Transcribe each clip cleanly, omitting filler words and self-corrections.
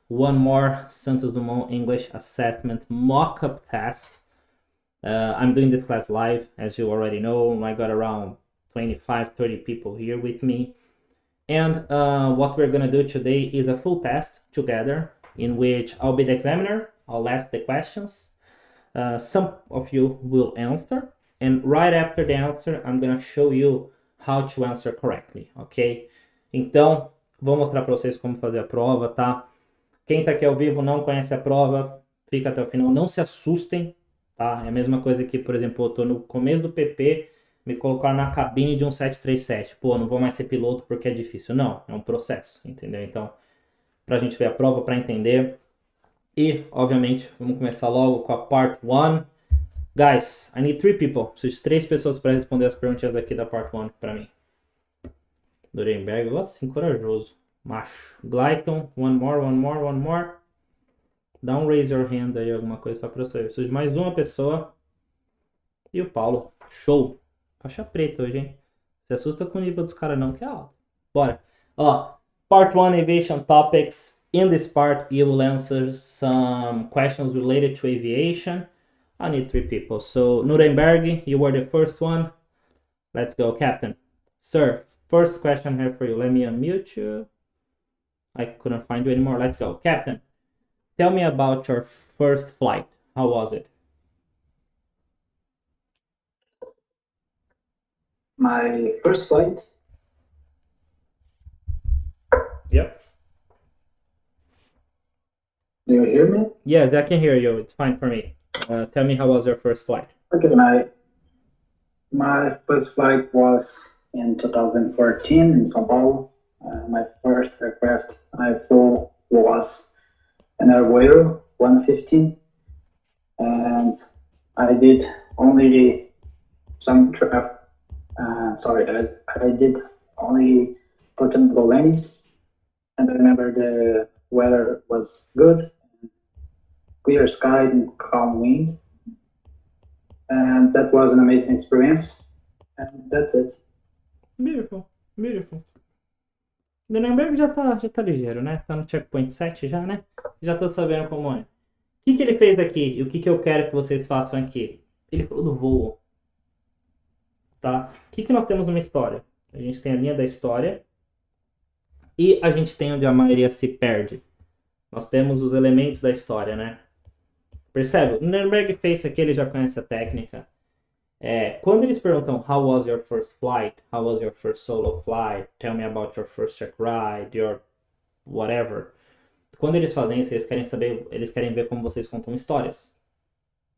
one more Santos Dumont English Assessment mock-up test. I'm doing this class live, as you already know. I got around 25-30 people here with me. And what we're gonna do today is a full test together in which I'll be the examiner, I'll ask the questions, some of you will answer, and right after the answer, I'm gonna show you how to answer correctly, ok? Então, vou mostrar para vocês como fazer a prova, tá? Quem tá aqui ao vivo não conhece a prova, fica até o final, não se assustem, tá? É a mesma coisa que, por exemplo, eu tô no começo do PP, me colocar na cabine de um 737. Pô, não vou mais ser piloto porque é difícil. Não, é um processo, entendeu? Então, pra gente ver a prova, pra entender. E, obviamente, vamos começar logo com a Part 1. Guys, I need 3 people. Preciso de 3 pessoas para responder as perguntas aqui da Part 1 pra mim. Nuremberg, nossa, assim, corajoso. Macho. Glyton, one more. Dá um raise your hand aí, alguma coisa só pra eu saber. Preciso de mais uma pessoa. E o Paulo. Show. Faixa preta hoje, hein? Se assusta com o nível dos caras não, que é alto. Bora. Ó, Part 1 Aviation Topics. In this part, you will answer some questions related to aviation. I need 3 people. So, Nuremberg, you were the first one. Let's go, Captain. Sir, first question here for you. Let me unmute you. I couldn't find you anymore. Let's go. Captain, tell me about your first flight. How was it? My first flight? Yep. Do you hear me? Yes, I can hear you. It's fine for me. Tell me, how was your first flight? Okay, my first flight was in 2014 in São Paulo. My first aircraft I flew was an Airbuero 115, and I did only some I did only Portugal lanes, and I remember the weather was good, clear skies and calm wind, and that was an amazing experience, and that's it. Beautiful, beautiful. Nuremberg já tá ligeiro, né? Tá no checkpoint 7 já, né? Já tô sabendo como é. O que ele fez aqui e o que eu quero que vocês façam aqui? Ele falou do voo. Tá? O que nós temos numa história? A gente tem a linha da história e a gente tem onde a maioria se perde. Nós temos os elementos da história, né? Percebe? O Nuremberg fez aqui, ele já conhece a técnica. Quando eles perguntam how was your first flight, how was your first solo flight, tell me about your first check ride, your whatever. Quando eles fazem isso, eles querem ver como vocês contam histórias.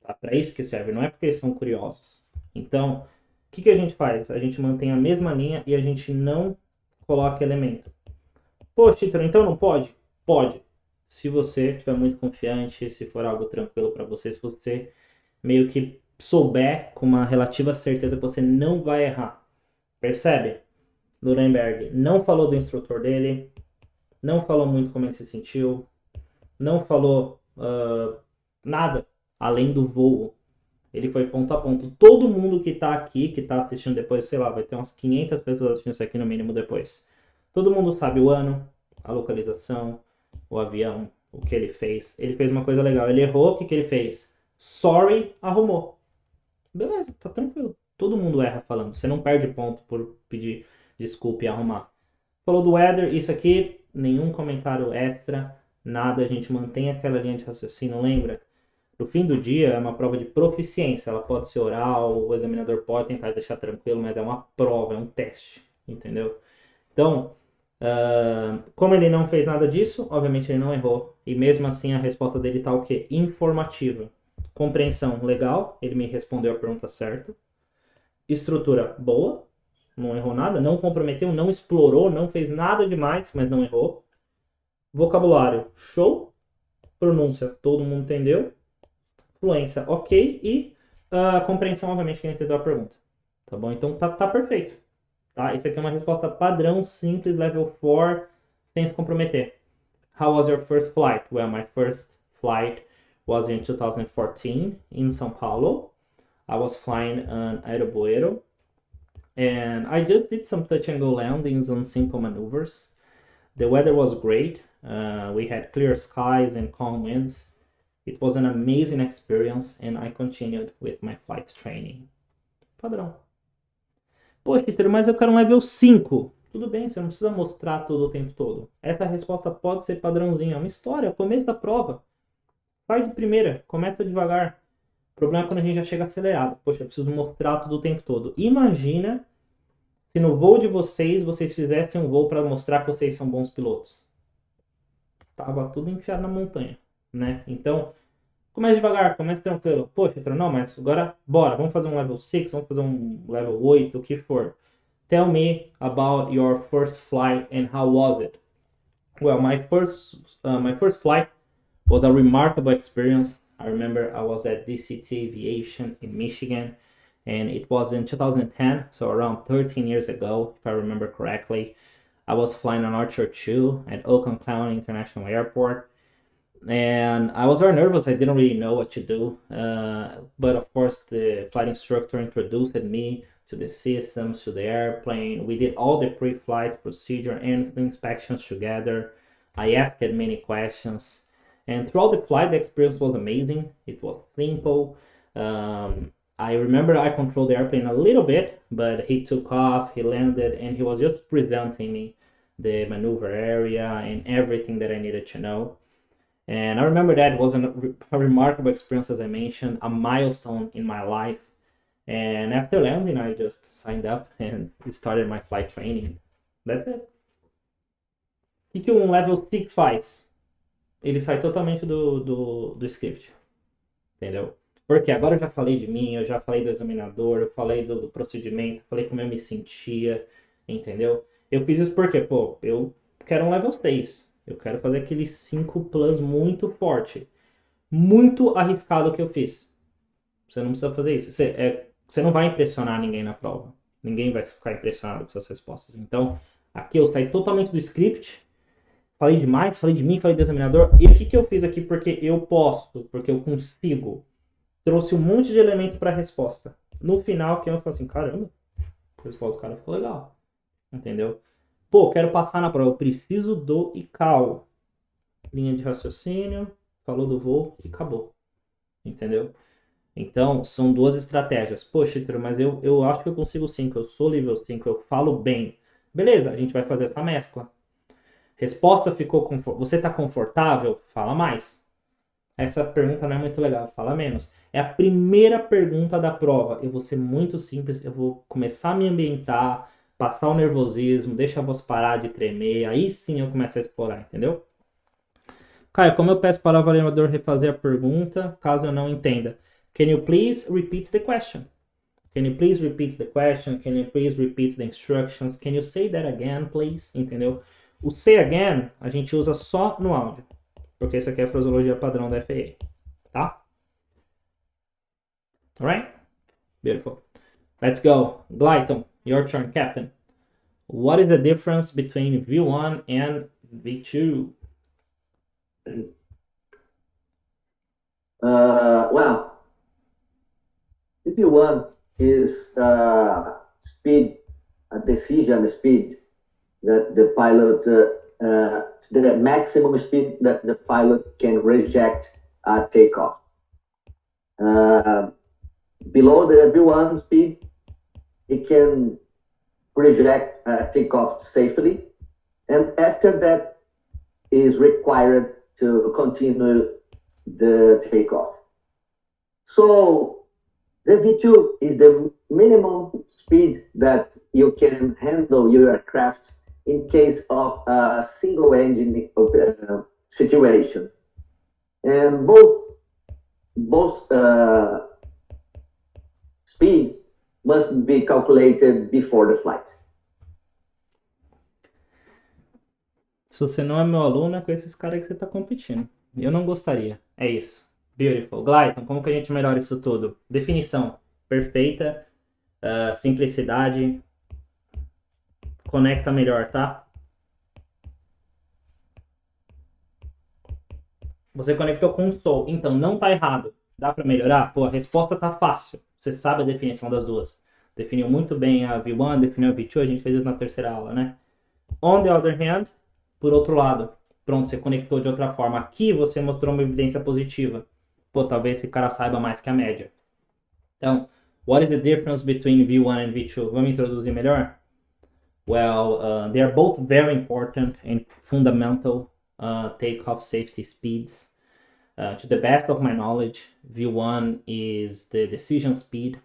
Tá? Para isso que serve, não é porque eles são curiosos. Então, o que a gente faz? A gente mantém a mesma linha e a gente não coloca elemento. Pô, Tito, então não pode? Pode. Se você estiver muito confiante, se for algo tranquilo para você, se você meio que souber com uma relativa certeza que você não vai errar. Percebe? Nuremberg não falou do instrutor dele, não falou muito como ele se sentiu, não falou nada além do voo. Ele foi ponto a ponto. Todo mundo que tá aqui, que tá assistindo depois, sei lá, vai ter umas 500 pessoas assistindo isso aqui no mínimo depois. Todo mundo sabe o ano, a localização, o avião, o que ele fez. Ele fez uma coisa legal. Ele errou, o que ele fez? Sorry, arrumou. Beleza, tá tranquilo. Todo mundo erra falando. Você não perde ponto por pedir desculpa e arrumar. Falou do weather, isso aqui, nenhum comentário extra, nada. A gente mantém aquela linha de raciocínio, lembra? No fim do dia, é uma prova de proficiência. Ela pode ser oral, o examinador pode tentar deixar tranquilo, mas é uma prova, é um teste, entendeu? Então, como ele não fez nada disso, obviamente ele não errou. E mesmo assim a resposta dele tá o quê? Informativa. Compreensão legal, ele me respondeu a pergunta certa. Estrutura boa, não errou nada, não comprometeu, não explorou, não fez nada demais, mas não errou. Vocabulário, show. Pronúncia, todo mundo entendeu. Fluência, ok. E compreensão, obviamente, quem entendeu a pergunta. Tá bom? Então tá perfeito. Tá? Isso aqui é uma resposta padrão, simples, level 4, sem se comprometer. How was your first flight? Well, my first flight was in 2014 in São Paulo. I was flying an Aerobuero, and I just did some touch and go landings on simple maneuvers. The weather was great. We had clear skies and calm winds. It was an amazing experience and I continued with my flight training. Padrão. Poxa, Peter, mas eu quero um level 5. Tudo bem, você não precisa mostrar tudo o tempo todo. Essa resposta pode ser padrãozinha. É uma história, é o começo da prova. Sai de primeira, começa devagar. O problema é quando a gente já chega acelerado. Poxa, eu preciso mostrar tudo o tempo todo. Imagina se no voo de vocês fizessem um voo para mostrar que vocês são bons pilotos. Tava tudo enfiado na montanha, né? Então, comece devagar, comece tranquilo. Poxa, não, mas agora, bora, vamos fazer um level 6, vamos fazer um level 8, o que for. Tell me about your first flight and how was it? Well, my first flight was a remarkable experience. I remember I was at DCT Aviation in Michigan, and it was in 2010, so around 13 years ago, if I remember correctly. I was flying on Archer 2 at Oakland County International Airport, and I was very nervous. I didn't really know what to do, but of course the flight instructor introduced me to the systems, to the airplane. We did all the pre-flight procedure and the inspections together. I asked many questions, and throughout the flight, the experience was amazing. It was simple. I remember I controlled the airplane a little bit, but he took off, he landed, and he was just presenting me the maneuver area and everything that I needed to know. And I remember that it was a remarkable experience, as I mentioned, a milestone in my life. And after landing, I just signed up and started my flight training. That's it. O que um level 6 faz? Ele sai totalmente do script. Entendeu? Porque agora eu já falei de mim, eu já falei do examinador, eu falei do procedimento, falei como eu me sentia, entendeu? Eu fiz isso porque, pô, eu quero um level 6. Eu quero fazer aquele 5 plus muito forte. Muito arriscado que eu fiz. Você não precisa fazer isso. Você não vai impressionar ninguém na prova. Ninguém vai ficar impressionado com suas respostas. Então, aqui eu saí totalmente do script. Falei demais, falei de mim, falei do examinador. E o que eu fiz aqui porque eu posso, porque eu consigo. Trouxe um monte de elemento para a resposta. No final, que eu falo assim, caramba, a resposta do cara ficou legal. Entendeu? Pô, quero passar na prova, eu preciso do ICAO. Linha de raciocínio, falou do voo e acabou. Entendeu? Então, são duas estratégias. Poxa, mas eu acho que eu consigo 5, eu sou nível 5, eu falo bem. Beleza, a gente vai fazer essa mescla. Resposta ficou confortável. Você está confortável? Fala mais. Essa pergunta não é muito legal, fala menos. É a primeira pergunta da prova. Eu vou ser muito simples, eu vou começar a me ambientar, passar o nervosismo, deixa a voz parar de tremer, aí sim eu começo a explorar, entendeu? Caio, como eu peço para o avaliador refazer a pergunta, caso eu não entenda? Can you please repeat the question? Can you please repeat the question? Can you please repeat the instructions? Can you say that again, please? Entendeu? O say again a gente usa só no áudio, porque isso aqui é a fraseologia padrão da FAA, tá? Alright? Beautiful. Let's go. Glyton, your turn, Captain. What is the difference between V1 and V2? Well, V1 is speed, decision speed that the pilot, the maximum speed that the pilot can reject a takeoff. Below the V1 speed, it can reject takeoff safely, and after that is required to continue the takeoff. So the V2 is the minimum speed that you can handle your aircraft in case of a single engine situation. And both speeds must be calculated before the flight. Se você não é meu aluno, é com esses caras que você está competindo. Eu não gostaria. É isso. Beautiful. Glyton, como que a gente melhora isso tudo? Definição perfeita, simplicidade, conecta melhor, tá? Você conectou com o Soul, então não tá errado. Dá para melhorar? Pô, a resposta tá fácil. Você sabe a definição das duas. Definiu muito bem a V1, definiu a V2, a gente fez isso na terceira aula, né? On the other hand, por outro lado, Pronto, você conectou de outra forma. Aqui você mostrou uma evidência positiva. Pô, talvez esse cara saiba mais que a média. Então, what is the difference between V1 and V2? Vamos introduzir melhor? Well, they are both very important and fundamental takeoff safety speeds. To the best of my knowledge, V1 is the decision speed.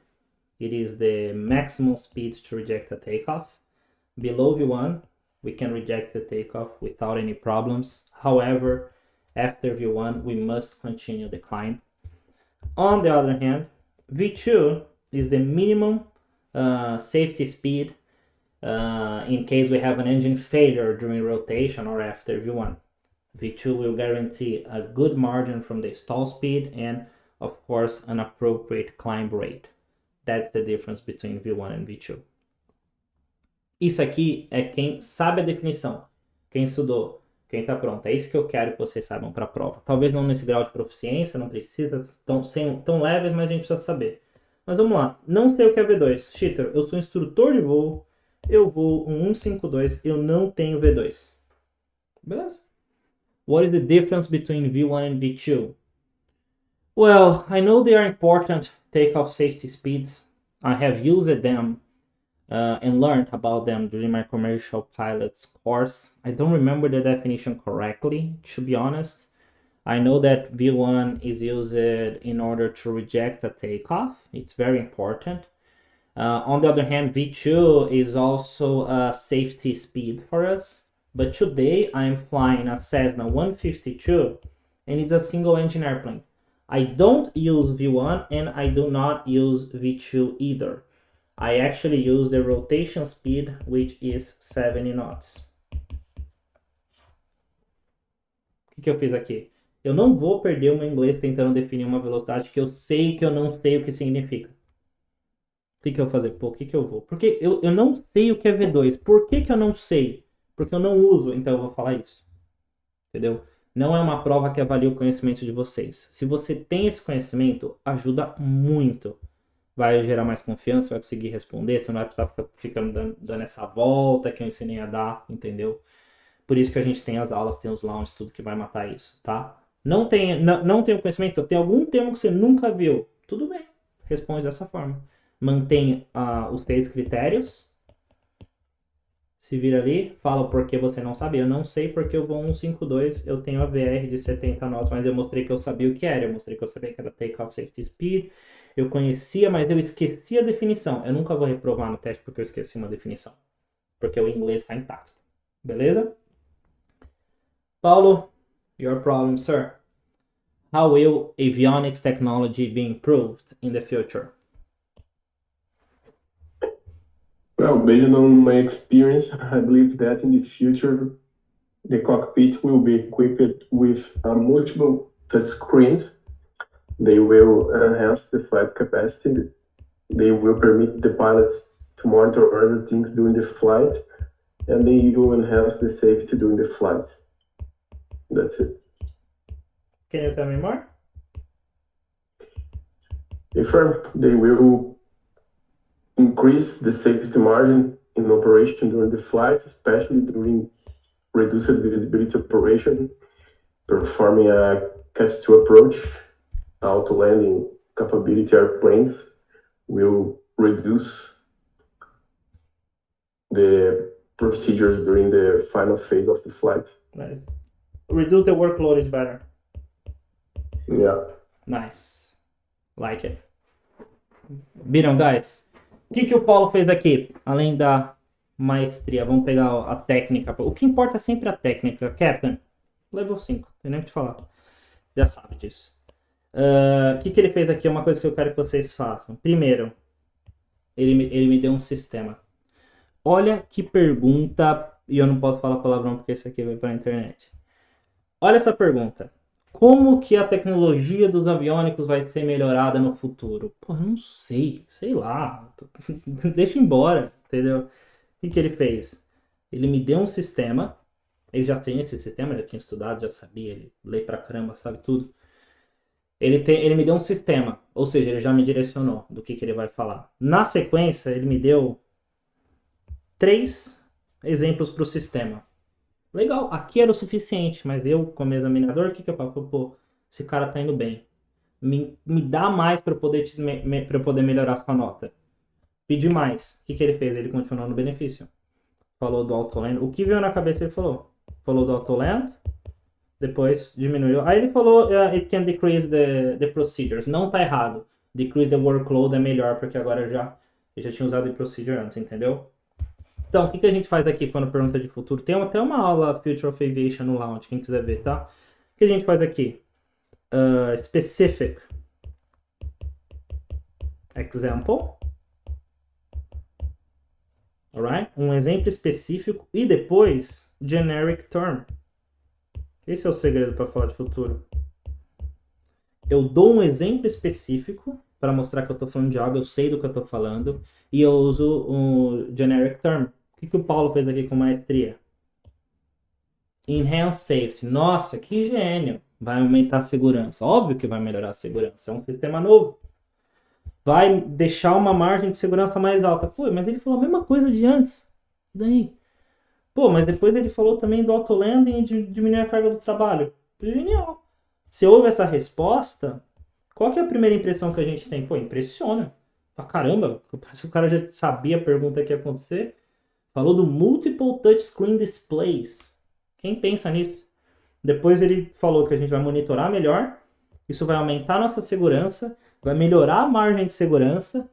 It is the maximum speed to reject a takeoff. Below V1, we can reject the takeoff without any problems. However, after V1, we must continue the climb. On the other hand, V2 is the minimum safety speed in case we have an engine failure during rotation or after V1. V2 will guarantee a good margin from the stall speed and, of course, an appropriate climb rate. That's the difference between V1 and V2. Isso aqui é quem sabe a definição, quem estudou, quem está pronto. É isso que eu quero que vocês saibam para a prova. Talvez não nesse grau de proficiência, não precisa, tão leves, mas a gente precisa saber. Mas vamos lá, não sei o que é V2. Cheater, eu sou instrutor de voo, eu voo um 152, eu não tenho V2. Beleza? What is the difference between V1 and V2? Well, I know they are important takeoff safety speeds. I have used them and learned about them during my commercial pilot's course. I don't remember the definition correctly, to be honest. I know that V1 is used in order to reject a takeoff. It's very important. On the other hand, V2 is also a safety speed for us. But today I'm flying a Cessna 152 and it's a single engine airplane. I don't use V1 and I do not use V2 either. I actually use the rotation speed, which is 70 knots. O que eu fiz aqui? Eu não vou perder o meu inglês tentando definir uma velocidade que eu sei que eu não sei o que significa. O que eu vou fazer? Pô, o que eu vou? Porque eu não sei o que é V2. Por que eu não sei? Porque eu não uso, então eu vou falar isso. Entendeu? Não é uma prova que avalia o conhecimento de vocês. Se você tem esse conhecimento, ajuda muito. Vai gerar mais confiança, vai conseguir responder, você não vai precisar ficar dando essa volta que eu ensinei a dar, entendeu? Por isso que a gente tem as aulas, tem os lounges, tudo que vai matar isso, tá? Não tem o conhecimento, tem algum termo que você nunca viu, tudo bem, responde dessa forma. Mantém os 3 critérios. Se vira ali, fala o porquê você não sabe. Eu não sei porque eu vou 152, eu tenho a VR de 70 nós, mas eu mostrei que eu sabia o que era. Eu mostrei que eu sabia que era Takeoff Safety Speed. Eu conhecia, mas eu esqueci a definição. Eu nunca vou reprovar no teste porque eu esqueci uma definição. Porque o inglês está intacto. Beleza? Paulo, your problem, sir. How will avionics technology be improved in the future? Well, based on my experience, I believe that in the future, the cockpit will be equipped with multiple touch screens. They will enhance the flight capacity. They will permit the pilots to monitor other things during the flight, and they will enhance the safety during the flight. That's it. Can you tell me more? They will increase the safety margin in operation during the flight, especially during reduced visibility operation, performing a catch-to approach. Auto-landing capability airplanes will reduce the procedures during the final phase of the flight. Nice. Reduce the workload is better. Yeah. Nice. Like it. Viram, guys? O que o Paulo fez aqui? Além da maestria, vamos pegar a técnica. O que importa é sempre a técnica. Captain, level 5, tem nem o que te falar. Já sabe disso. O que ele fez aqui é uma coisa que eu quero que vocês façam. Primeiro, ele me deu um sistema. Olha que pergunta, e eu não posso falar palavrão porque esse aqui vai para a internet. Olha essa pergunta. Como que a tecnologia dos aviônicos vai ser melhorada no futuro? Pô, não sei lá. Deixa embora, entendeu? O que ele fez? Ele me deu um sistema. Ele já tem esse sistema, já tinha estudado, já sabia, ele lê pra caramba, sabe tudo. Ele me deu um sistema, ou seja, ele já me direcionou do que ele vai falar. Na sequência, ele me deu 3 exemplos para o sistema. Legal, aqui era o suficiente, mas eu, como examinador, o que eu falo? Pô, esse cara tá indo bem. Me dá mais para poder, pra eu poder melhorar a sua nota. Pedi mais. O que ele fez? Ele continuou no benefício. Falou do AutoLand. O que veio na cabeça ele falou? Falou do AutoLand, depois diminuiu. Aí ele falou, it can decrease the procedures. Não tá errado. Decrease the workload é melhor, porque agora eu já tinha usado the procedure antes, entendeu? Então, o que a gente faz aqui quando pergunta de futuro? Tem até uma aula Future of Aviation no Lounge, quem quiser ver, tá? O que a gente faz aqui? Specific example. Alright? Um exemplo específico e depois generic term. Esse é o segredo para falar de futuro. Eu dou um exemplo específico para mostrar que eu estou falando de algo, eu sei do que eu estou falando, e eu uso o generic term. O que o Paulo fez aqui com maestria? Enhance safety. Nossa, que gênio! Vai aumentar a segurança. Óbvio que vai melhorar a segurança. É um sistema novo. Vai deixar uma margem de segurança mais alta. Pô, mas ele falou a mesma coisa de antes. E daí? Pô, mas depois ele falou também do auto-landing e de diminuir a carga do trabalho. Genial. Se houve essa resposta, qual que é a primeira impressão que a gente tem? Pô, impressiona. Ah, caramba, parece que o cara já sabia a pergunta que ia acontecer. Falou do Multiple Touchscreen Displays. Quem pensa nisso? Depois ele falou que a gente vai monitorar melhor. Isso vai aumentar a nossa segurança. Vai melhorar a margem de segurança.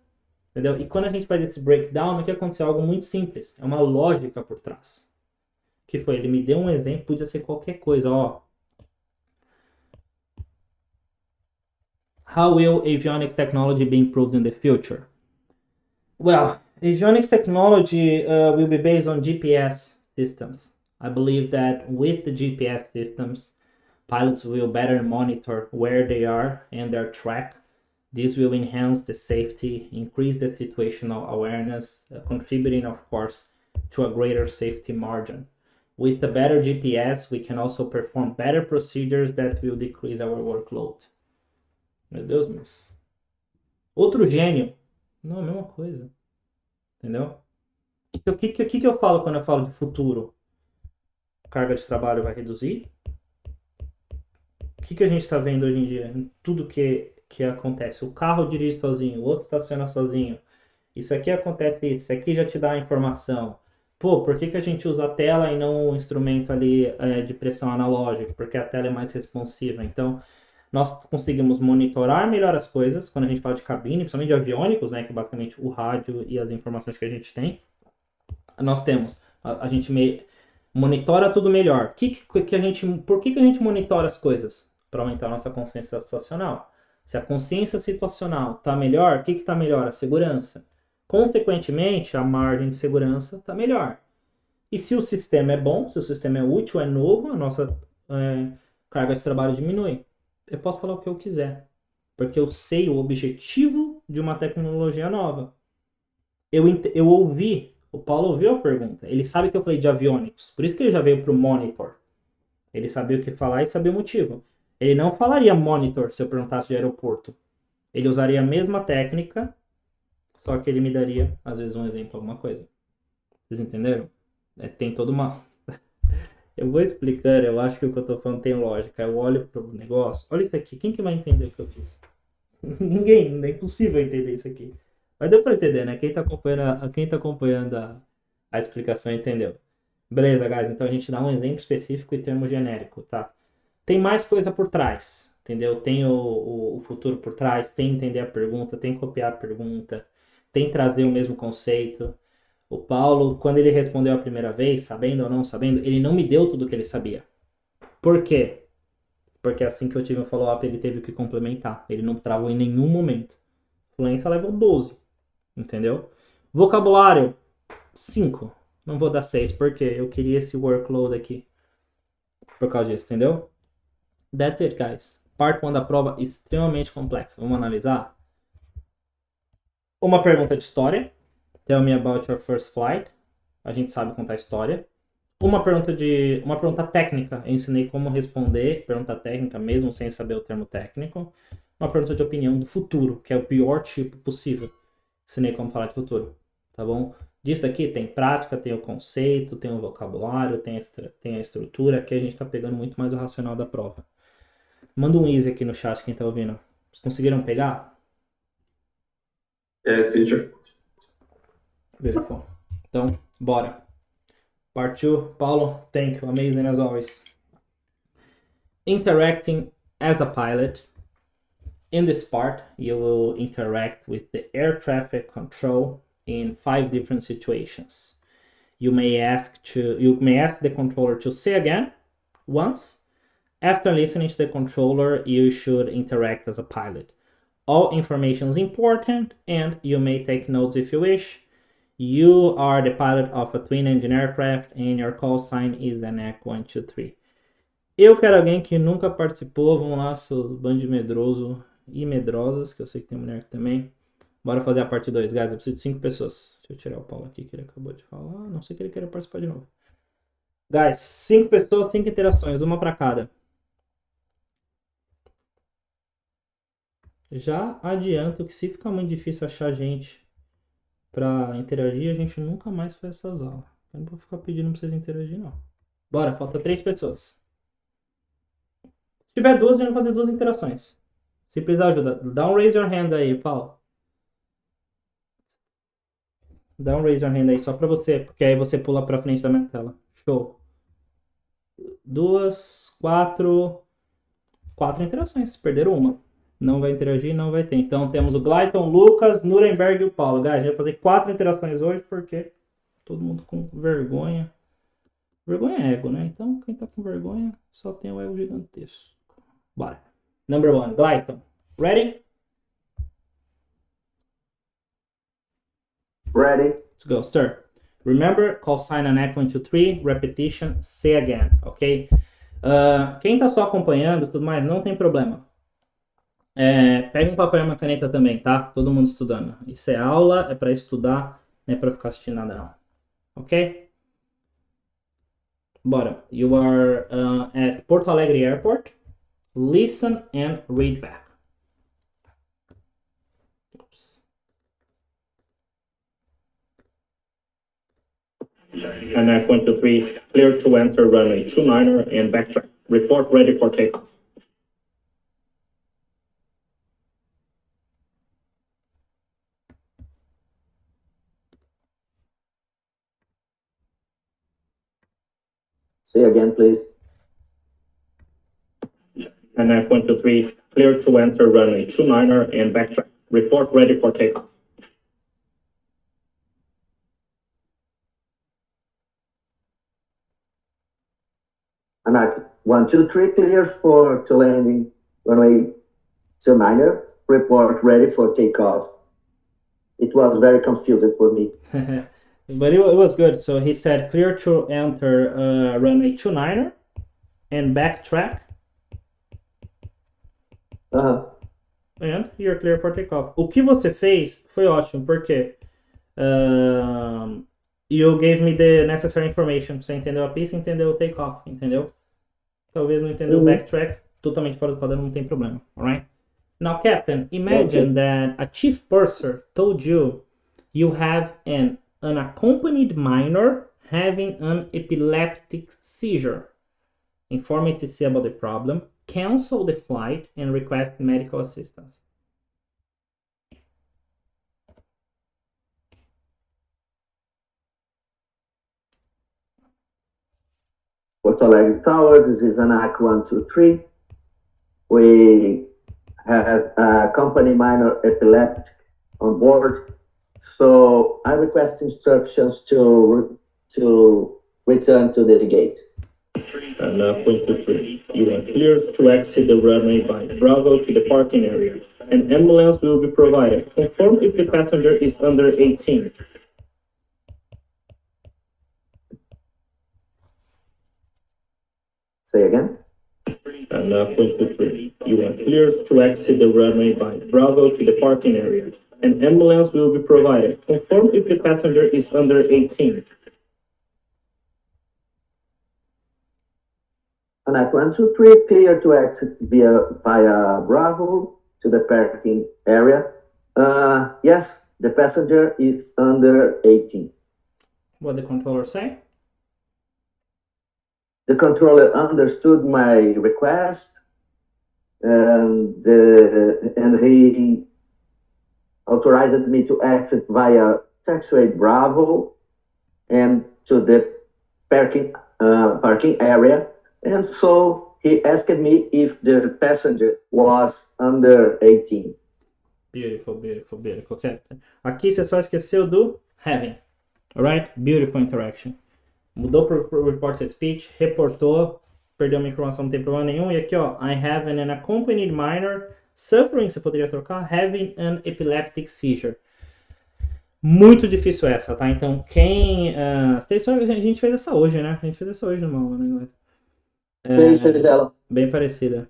Entendeu? E quando a gente faz esse breakdown, o que aconteceu? Algo muito simples. É uma lógica por trás. Que foi? Ele me deu um exemplo, podia ser qualquer coisa. Ó. How will avionics technology be improved in the future? Well, avionics technology will be based on GPS systems. I believe that with the GPS systems, pilots will better monitor where they are and their track. This will enhance the safety, increase the situational awareness, contributing, of course, to a greater safety margin. With the better GPS, we can also perform better procedures that will decrease our workload. Meu Deus, mas... Outro gênio. Não, a mesma coisa. Entendeu? O que eu falo quando eu falo de futuro? A carga de trabalho vai reduzir? O que a gente está vendo hoje em dia? Em tudo que acontece. O carro dirige sozinho, o outro estaciona sozinho. Isso aqui acontece isso aqui já te dá a informação. Pô, por que a gente usa a tela e não o instrumento ali de pressão analógica? Porque a tela é mais responsiva. Então, nós conseguimos monitorar melhor as coisas quando a gente fala de cabine, principalmente de aviônicos, né? Que é basicamente o rádio e as informações que a gente tem. Nós temos, a gente monitora tudo melhor. Por que a gente monitora as coisas? Para aumentar a nossa consciência situacional. Se a consciência situacional está melhor, o que está melhor? A segurança. Consequentemente, a margem de segurança está melhor. E se o sistema é bom, se o sistema é útil, é novo, a nossa carga de trabalho diminui. Eu posso falar o que eu quiser, porque eu sei o objetivo de uma tecnologia nova. Eu ouvi, o Paulo ouviu a pergunta, ele sabe que eu falei de aviônicos, por isso que ele já veio para o monitor. Ele sabia o que falar e sabia o motivo. Ele não falaria monitor se eu perguntasse de aeroporto. Ele usaria a mesma técnica, só que ele me daria, às vezes, um exemplo, alguma coisa. Vocês entenderam? Tem toda uma... Eu vou explicando, eu acho que o que eu tô falando tem lógica. Eu olho pro negócio, olha isso aqui, quem que vai entender o que eu fiz? Ninguém, é impossível entender isso aqui. Mas deu pra entender, né? Quem tá acompanhando a explicação entendeu. Beleza, guys, então a gente dá um exemplo específico e termo genérico, tá? Tem mais coisa por trás, entendeu? Tem o futuro por trás, tem entender a pergunta, tem copiar a pergunta, tem trazer o mesmo conceito. O Paulo, quando ele respondeu a primeira vez, sabendo ou não sabendo, ele não me deu tudo o que ele sabia. Por quê? Porque assim que eu tive um follow-up, ele teve que complementar. Ele não travou em nenhum momento. Fluência level 12. Entendeu? Vocabulário, 5. Não vou dar 6, porque eu queria esse workload aqui. Por causa disso, entendeu? That's it, guys. Part 1 da prova extremamente complexa. Vamos analisar? Uma pergunta de história. Tell me about your first flight. A gente sabe contar história. Uma pergunta técnica. Eu ensinei como responder pergunta técnica, mesmo sem saber o termo técnico. Uma pergunta de opinião do futuro, que é o pior tipo possível. Ensinei como falar de futuro, tá bom? Disso aqui tem prática, tem o conceito, tem o vocabulário, tem a estrutura. Aqui a gente tá pegando muito mais o racional da prova. Manda um easy aqui no chat quem tá ouvindo. Vocês conseguiram pegar? Yes, teacher. Beautiful. Então, bora. Part 2. Paulo, thank you. Amazing as always. Interacting as a pilot. In this part, you will interact with the air traffic control in 5 different situations. You may ask the controller to say again once. After listening to the controller, you should interact as a pilot. All information is important, and you may take notes if you wish. You are the pilot of a twin-engine aircraft, and your call sign is ANAC 123. Eu quero alguém que nunca participou. Vamos lá, seu bando de medroso e medrosas, que eu sei que tem mulher aqui também. Bora fazer a parte 2, guys. Eu preciso de 5 pessoas. Deixa eu tirar o Paulo aqui, que ele acabou de falar. Não sei que ele queira participar de novo. Guys, 5 pessoas, 5 interações, uma para cada. Já adianto que se ficar muito difícil achar gente pra interagir, a gente nunca mais faz essas aulas. Eu não vou ficar pedindo pra vocês interagir, não. Bora, falta 3 pessoas. Se tiver 2, a gente vai fazer 2 interações. Se precisar de ajuda, dá um raise your hand aí, Paulo. Dá um raise your hand aí só pra você, porque aí você pula pra frente da minha tela. Show. 2, 4... 4 interações. Perderam uma. Não vai interagir, não vai ter. Então temos o Glayton, Lucas, Nuremberg e o Paulo. Guys, a gente vai fazer 4 interações hoje porque todo mundo com vergonha. Vergonha é ego, né? Então quem tá com vergonha só tem o ego gigantesco. Bora. Number 1, Glayton. Ready? Ready? Let's go, sir. Remember, call sign ANAC 123, repetition, say again, ok? Quem tá só acompanhando e tudo mais, não tem problema. Pega um papel e uma caneta também, tá? Todo mundo estudando. Isso é aula, é pra estudar, não é pra ficar assistindo nada não. Ok? Bora. You are at Porto Alegre Airport. Listen and read back. Oops. ANAC 123, clear to enter runway 29er and backtrack. Report ready for takeoff. Say again, please. ANAC 123, clear to enter runway 29er and backtrack. Report ready for takeoff. ANAC 123, clear to landing runway 29er. Report ready for takeoff. It was very confusing for me. But it was good. So he said clear to enter runway 29er and backtrack. And you're clear for takeoff. O que você fez foi ótimo, porque you gave me the necessary information. Você entendeu a pista, entendeu o takeoff, entendeu? Talvez não entendeu o backtrack, totalmente fora do padrão, não tem problema, alright? Now, Captain, imagine that a chief purser told you have an unaccompanied minor having an epileptic seizure. Inform ATC about the problem, cancel the flight, and request medical assistance. Porto Alegre Tower, this is ANAC 123. We have a company minor epileptic on board. So I request instructions to return to the gate. ANAC 123, you are cleared to exit the runway by Bravo to the parking area. An ambulance will be provided. Confirm if the passenger is under 18. Say again. ANAC 123, you are cleared to exit the runway by Bravo to the parking area. An ambulance will be provided. Confirm if the passenger is under 18. ANAC 123, clear to exit via Bravo to the parking area. Yes, the passenger is under 18. What the controller say? The controller understood my request, and he authorized me to exit via taxiway Bravo and to the parking area. And so he asked me if the passenger was under 18. Beautiful, beautiful, beautiful, Captain. Aqui você só esqueceu do having. Alright? Beautiful interaction. Mudou pro reported speech, reportou, perdeu uma informação, não tem problema nenhum. E aqui, ó, I have an unaccompanied minor suffering, você poderia trocar, having an epileptic seizure. Muito difícil essa, tá? Então, quem... a gente fez essa hoje, né? A gente fez essa hoje numa aula, né? Fez ela. Bem parecida.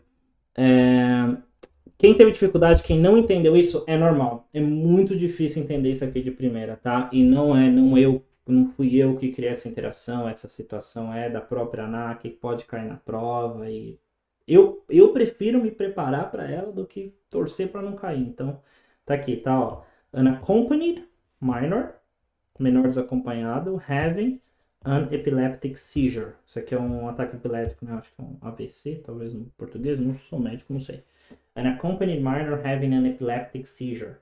Quem teve dificuldade, quem não entendeu isso, é normal. É muito difícil entender isso aqui de primeira, tá? E não fui eu que criei essa interação, essa situação é da própria ANAC, que pode cair na prova. E eu prefiro me preparar para ela do que torcer para não cair. Então, tá aqui, tá? Ó, unaccompanied minor, menor desacompanhado, having an epileptic seizure. Isso aqui é um ataque epiléptico, né? Acho que é um AVC, talvez no português, não sou médico, não sei. An accompanied minor having an epileptic seizure.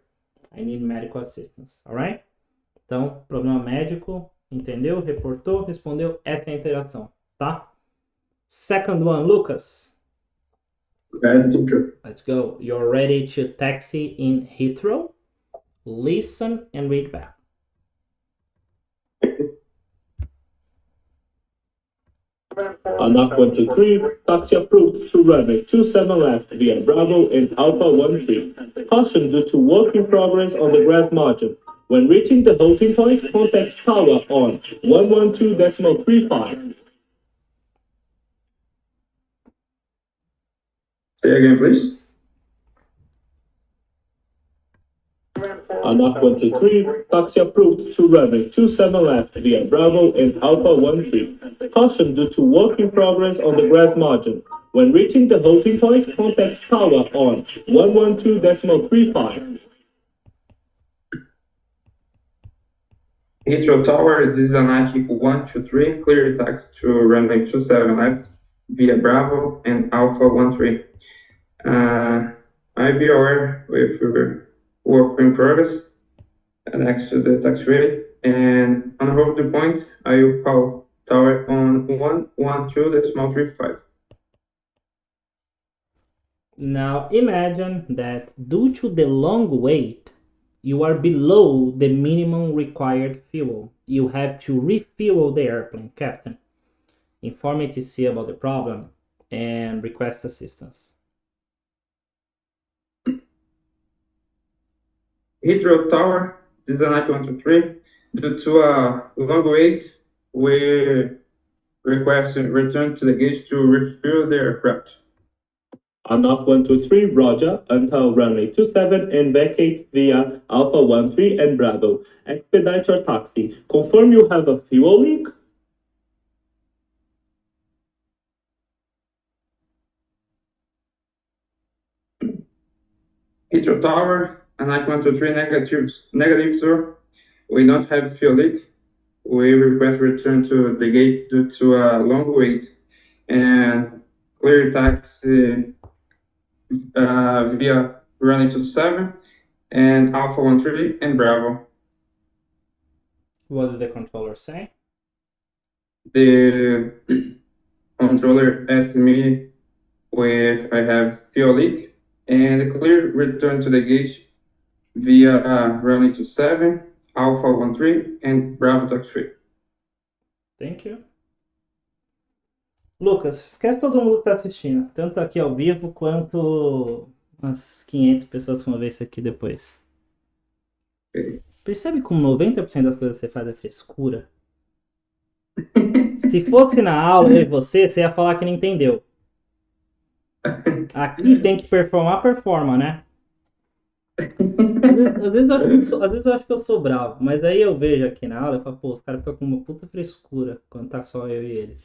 I need medical assistance, alright? Então, problema médico, entendeu? Reportou, respondeu, essa é a interação, tá? Second one, Lucas. Yes, teacher. Let's go. You're ready to taxi in Heathrow? Listen and read back. ANAC 123, taxi approved to runway 27 left via Bravo and Alpha 13. Caution due to work in progress on the grass margin. When reaching the halting point, contact tower on 112.35. Say again, please. ANAC 123, taxi approved to runway 27 left via Bravo and Alpha 13. Caution due to work in progress on the grass margin. When reaching the halting point, contact tower on 112.35. Heathrow Tower, this is ANAC 123, clear taxi to runway 27 left via Bravo and Alpha 13. I'll be aware if work in progress next to the taxiway, and on the point, I will call tower on 112.35. Now imagine that due to the long wait, you are below the minimum required fuel. You have to refuel the airplane, Captain. Inform ATC about the problem and request assistance. Heathrow Tower, this is ANAC 123. Due to a long wait, we request a return to the gate to refuel the aircraft. ANAC 123, Roger, until runway 27 and vacate via Alpha 13 and Bravo. Expedite your taxi. Confirm you have a fuel leak? Heathrow Tower, ANAC 123, negative, sir. We don't have fuel leak. We request return to the gate due to a long wait and clear taxi via runway 27 and Alpha 13 and Bravo. What did the controller say? The controller asked me if I have fuel leak and clear return to the gate via runway 27, Alpha 13 and Bravo taxi. Thank you. Lucas, esquece todo mundo que tá assistindo, tanto aqui ao vivo quanto umas 500 pessoas que vão ver isso aqui depois. Ok. Percebe como 90% das coisas que você faz é frescura? Se fosse na aula eu e você ia falar que não entendeu. Aqui tem que performa, né? Às vezes eu acho que eu sou bravo, mas aí eu vejo aqui na aula e falo, pô, os caras ficam com uma puta frescura quando tá só eu e eles.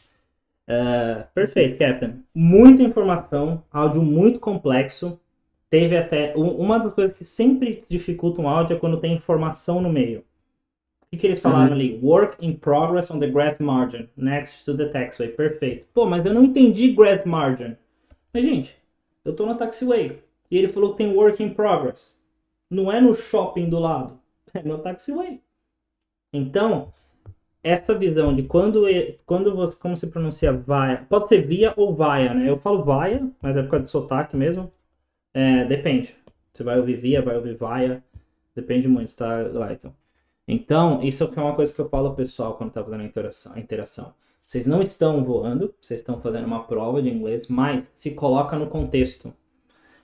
Perfeito, Captain. Muita informação, áudio muito complexo. Teve até uma das coisas que sempre dificulta um áudio é quando tem informação no meio. que eles falaram ali? Work in progress on the grass margin, next to the taxiway. Perfeito. Pô, mas eu não entendi grass margin. Mas, gente, eu tô na taxiway. E ele falou que tem work in progress. Não é no shopping do lado. É no taxiway. Então, essa visão de quando você, como se pronuncia vaia, pode ser via ou vaia, né? Eu falo vaia, mas é por causa de sotaque mesmo. Depende. Você vai ouvir via, vai ouvir vaia. Depende muito, tá, Lighton? Então, isso é uma coisa que eu falo ao pessoal quando tá fazendo a interação. Vocês não estão voando, vocês estão fazendo uma prova de inglês, mas se coloca no contexto.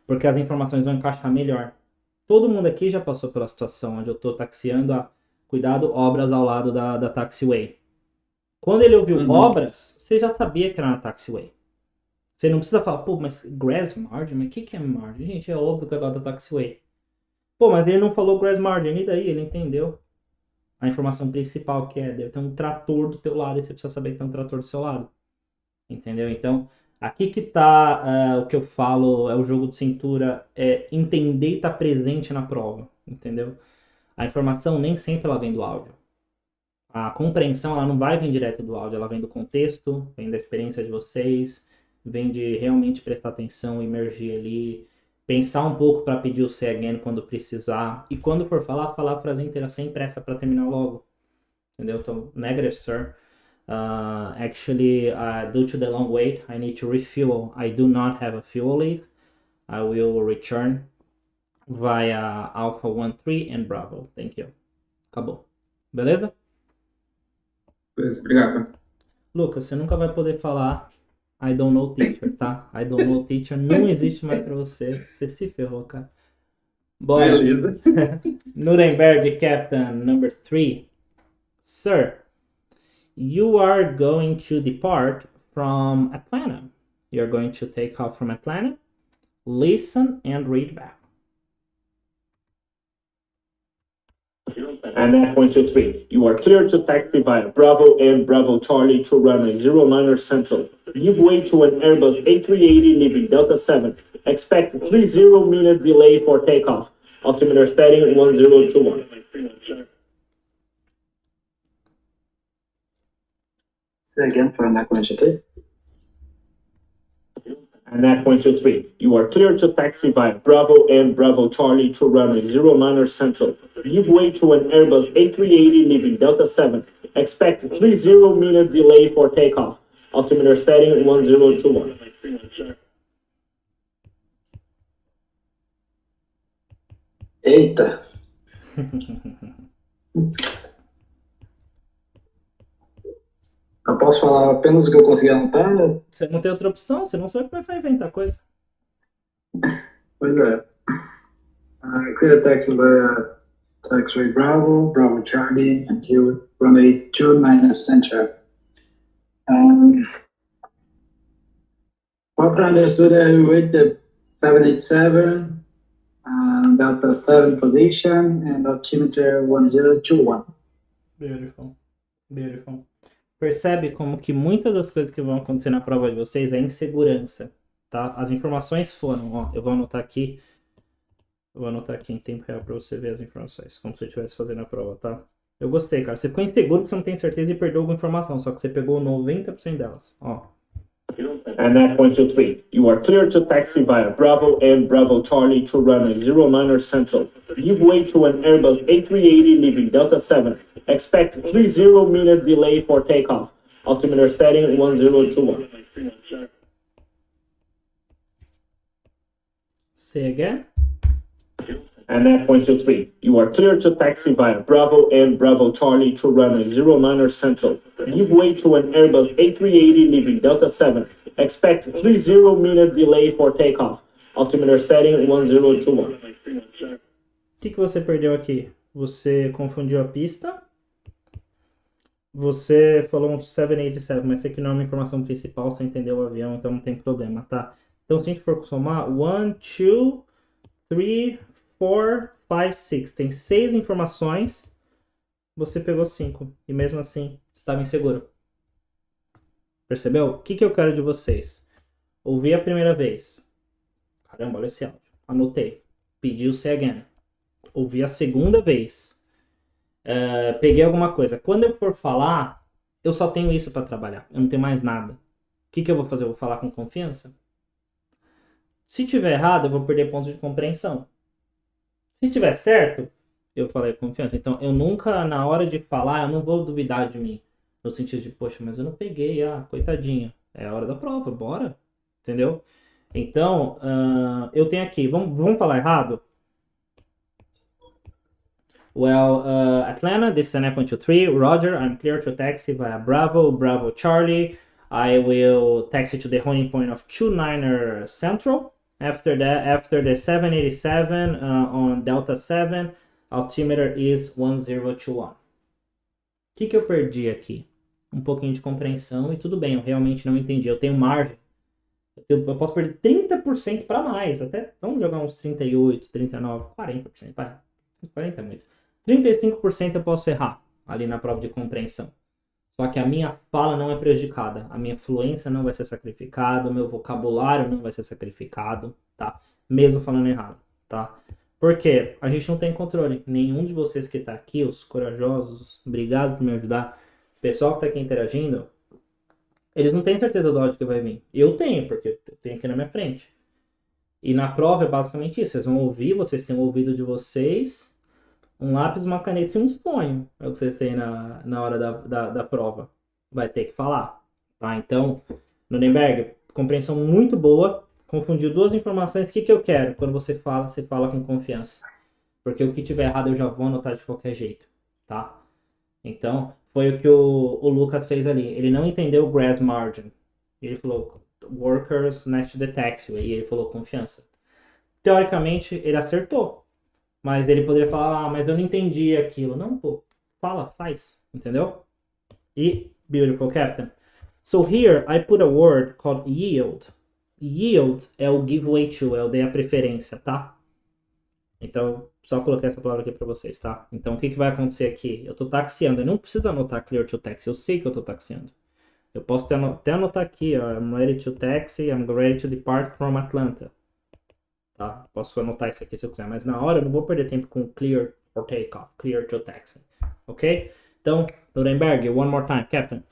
Porque as informações vão encaixar melhor. Todo mundo aqui já passou pela situação onde eu tô taxiando cuidado, obras ao lado da taxiway. Quando ele ouviu obras, você já sabia que era na taxiway. Você não precisa falar, pô, mas grass margin? Mas o que é margin? Gente, é óbvio que é lá da taxiway. Pô, mas ele não falou grass margin, e daí? Ele entendeu a informação principal que deve ter um trator do teu lado e você precisa saber que tem um trator do seu lado. Entendeu? Então, aqui que tá o que eu falo, é o jogo de cintura, entender e estar presente na prova. Entendeu? A informação nem sempre ela vem do áudio. A compreensão ela não vai vir direto do áudio, ela vem do contexto, vem da experiência de vocês, vem de realmente prestar atenção, emergir ali, pensar um pouco para pedir o say again quando precisar. E quando for falar a frase inteira sem pressa para terminar logo. Entendeu? Então, negative, sir. Actually, due to the long wait, I need to refuel. I do not have a fuel leak. I will return via Alpha 13 and Bravo. Thank you. Acabou. Beleza? Obrigado. Lucas, você nunca vai poder falar I don't know teacher, tá? I don't know teacher não existe mais pra você. Você se ferrou, cara. Bora. Beleza. Nuremberg Captain number 3. Sir, you are going to depart from Atlanta. You're going to take off from Atlanta. Listen and read back. And at 123, you are clear to taxi via Bravo and Bravo Charlie to runway 09er Central. Give way to an Airbus A380 leaving Delta 7. Expect 30-minute delay for takeoff. Altimeter setting 1021. Say again for that question. And at 123, you are clear to taxi via Bravo and Bravo Charlie to runway 09er Central. Give way to an Airbus A380 leaving Delta 7. Expect 30-minute delay for takeoff. Altimeter setting 1021. Eita. Eu posso falar apenas o que eu consegui anotar? Você não tem outra opção, você não sabe começar a inventar coisa. Pois é. Clear taxi via taxiway Bravo, Bravo Charlie, until runway 29 Center. What I understood, I with the 787, Delta 7 position, and altimeter 1021. Beautiful. Beautiful. Percebe como que muitas das coisas que vão acontecer na prova de vocês é insegurança, tá? As informações foram, ó, eu vou anotar aqui em tempo real pra você ver as informações, como se eu estivesse fazendo a prova, tá? Eu gostei, cara. Você ficou inseguro porque você não tem certeza e perdeu alguma informação, só que você pegou 90% delas, ó. And at 123, you are clear to taxi via Bravo and Bravo Charlie to runway 09er Central. Give way to an Airbus A380 leaving Delta 7. Expect 30-minute delay for takeoff. Altimeter setting 1021. Say again. And at 123, you are clear to taxi via Bravo and Bravo Charlie to runway 09er Central. Give way to an Airbus A380 leaving Delta 7. Expect 30-minute delay for takeoff. Altimeter setting 1021. O que você perdeu aqui? Você confundiu a pista. Você falou um 787, mas isso aqui não é uma informação principal, você entendeu o avião, então não tem problema, tá? Então, se a gente for somar, 1, 2, 3, 4, 5, 6. Tem 6 informações, você pegou 5. E mesmo assim, você estava inseguro. Percebeu? O que eu quero de vocês? Ouvi a primeira vez. Caramba, olha esse áudio. Anotei. Pediu say again. Ouvi a segunda vez. Peguei alguma coisa. Quando eu for falar, eu só tenho isso para trabalhar. Eu não tenho mais nada. O que eu vou fazer? Eu vou falar com confiança? Se tiver errado, eu vou perder pontos de compreensão. Se tiver certo, eu falei com confiança. Então, eu nunca, na hora de falar, eu não vou duvidar de mim. No sentido de, poxa, mas eu não peguei, coitadinha. É a hora da prova, bora. Entendeu? Então, eu tenho aqui, vamos falar errado? Well, Atlanta, this is an 9.23. Roger, I'm clear to taxi via Bravo, Bravo Charlie. I will taxi to the holding point of 29er Central. After the 787 on Delta 7, altimeter is 1021. O que eu perdi aqui? Um pouquinho de compreensão e tudo bem, eu realmente não entendi. Eu tenho margem. Eu posso perder 30% para mais. Até vamos jogar uns 38, 39, 40%. Vai. 40 é muito. 35% eu posso errar ali na prova de compreensão. Só que a minha fala não é prejudicada. A minha fluência não vai ser sacrificada. O meu vocabulário não vai ser sacrificado, tá? Mesmo falando errado, tá? Porque a gente não tem controle. Nenhum de vocês que tá aqui, os corajosos, obrigado por me ajudar. O pessoal que tá aqui interagindo, eles não têm certeza do áudio que vai vir. Eu tenho, porque eu tenho aqui na minha frente. E na prova é basicamente isso. Vocês vão ouvir, vocês têm o ouvido de vocês, um lápis, uma caneta e um sonho. É o que vocês têm na hora da prova. Vai ter que falar, tá? Então, Nuremberg, compreensão muito boa. Confundiu duas informações. O que eu quero? Quando você fala com confiança. Porque o que tiver errado eu já vou anotar de qualquer jeito, tá? Então, foi o que o Lucas fez ali. Ele não entendeu o grass margin. Ele falou workers next to the taxiway. E ele falou confiança. Teoricamente, ele acertou. Mas ele poderia falar, mas eu não entendi aquilo. Não, pô, fala, faz, entendeu? E, beautiful captain. So here, I put a word called yield. Yield é o give way to, é o dei a preferência, tá? Então, só coloquei essa palavra aqui pra vocês, tá? Então, o que vai acontecer aqui? Eu tô taxiando, eu não preciso anotar clear to taxi, eu sei que eu tô taxiando. Eu posso até anotar aqui, ó, I'm ready to taxi, I'm ready to depart from Atlanta. Tá? Posso anotar isso aqui se eu quiser, mas na hora eu não vou perder tempo com clear for takeoff, clear to taxi, ok? Então, Nuremberg, one more time, Captain.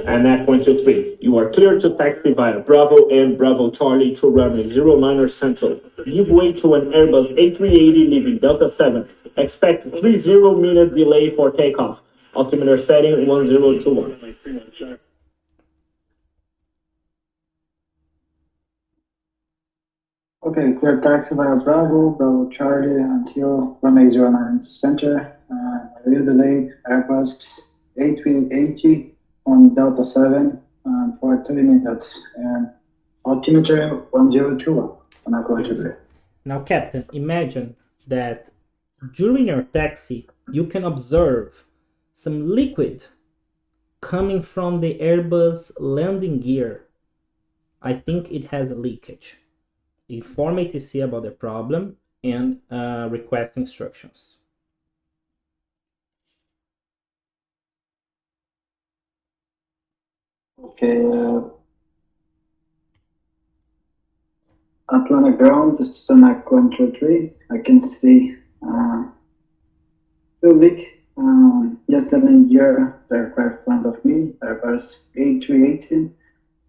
And at 9.23, you are clear to taxi via Bravo and Bravo Charlie to runway 09er Central. Give way to an Airbus A380 leaving Delta 7. Expect 30-minute delay for takeoff. Altimeter setting 1021. Okay, clear taxi via Bravo, Bravo Charlie until runway 09 center. Real delay Airbus A380 on Delta 7 for 30 minutes and altimeter 1021. I'm not going to be. Now, Captain, imagine that during your taxi, you can observe some liquid coming from the Airbus landing gear. I think it has a leakage. Inform ATC about the problem and request instructions. Okay. Atlanta ground, this is Mac 123. I can see the leak. Just landing here, the aircraft in front of me, Airbus A380.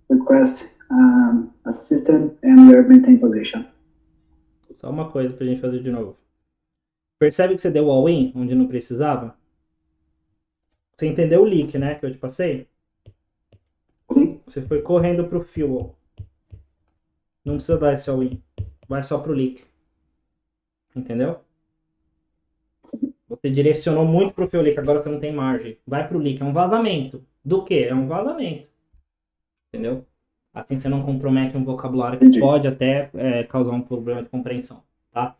Request assistant and we are maintain position. Só uma coisa pra gente fazer de novo. Percebe que você deu all-in onde não precisava? Você entendeu o leak, né, que eu te passei? Sim. Você foi correndo pro fuel. Não precisa dar esse all-in. Vai só pro leak. Entendeu? Sim. Você direcionou muito pro fuel leak, agora você não tem margem. Vai pro leak. É um vazamento. Do quê? É um vazamento. Entendeu? Assim você não compromete um vocabulário que pode até causar um problema de compreensão, tá?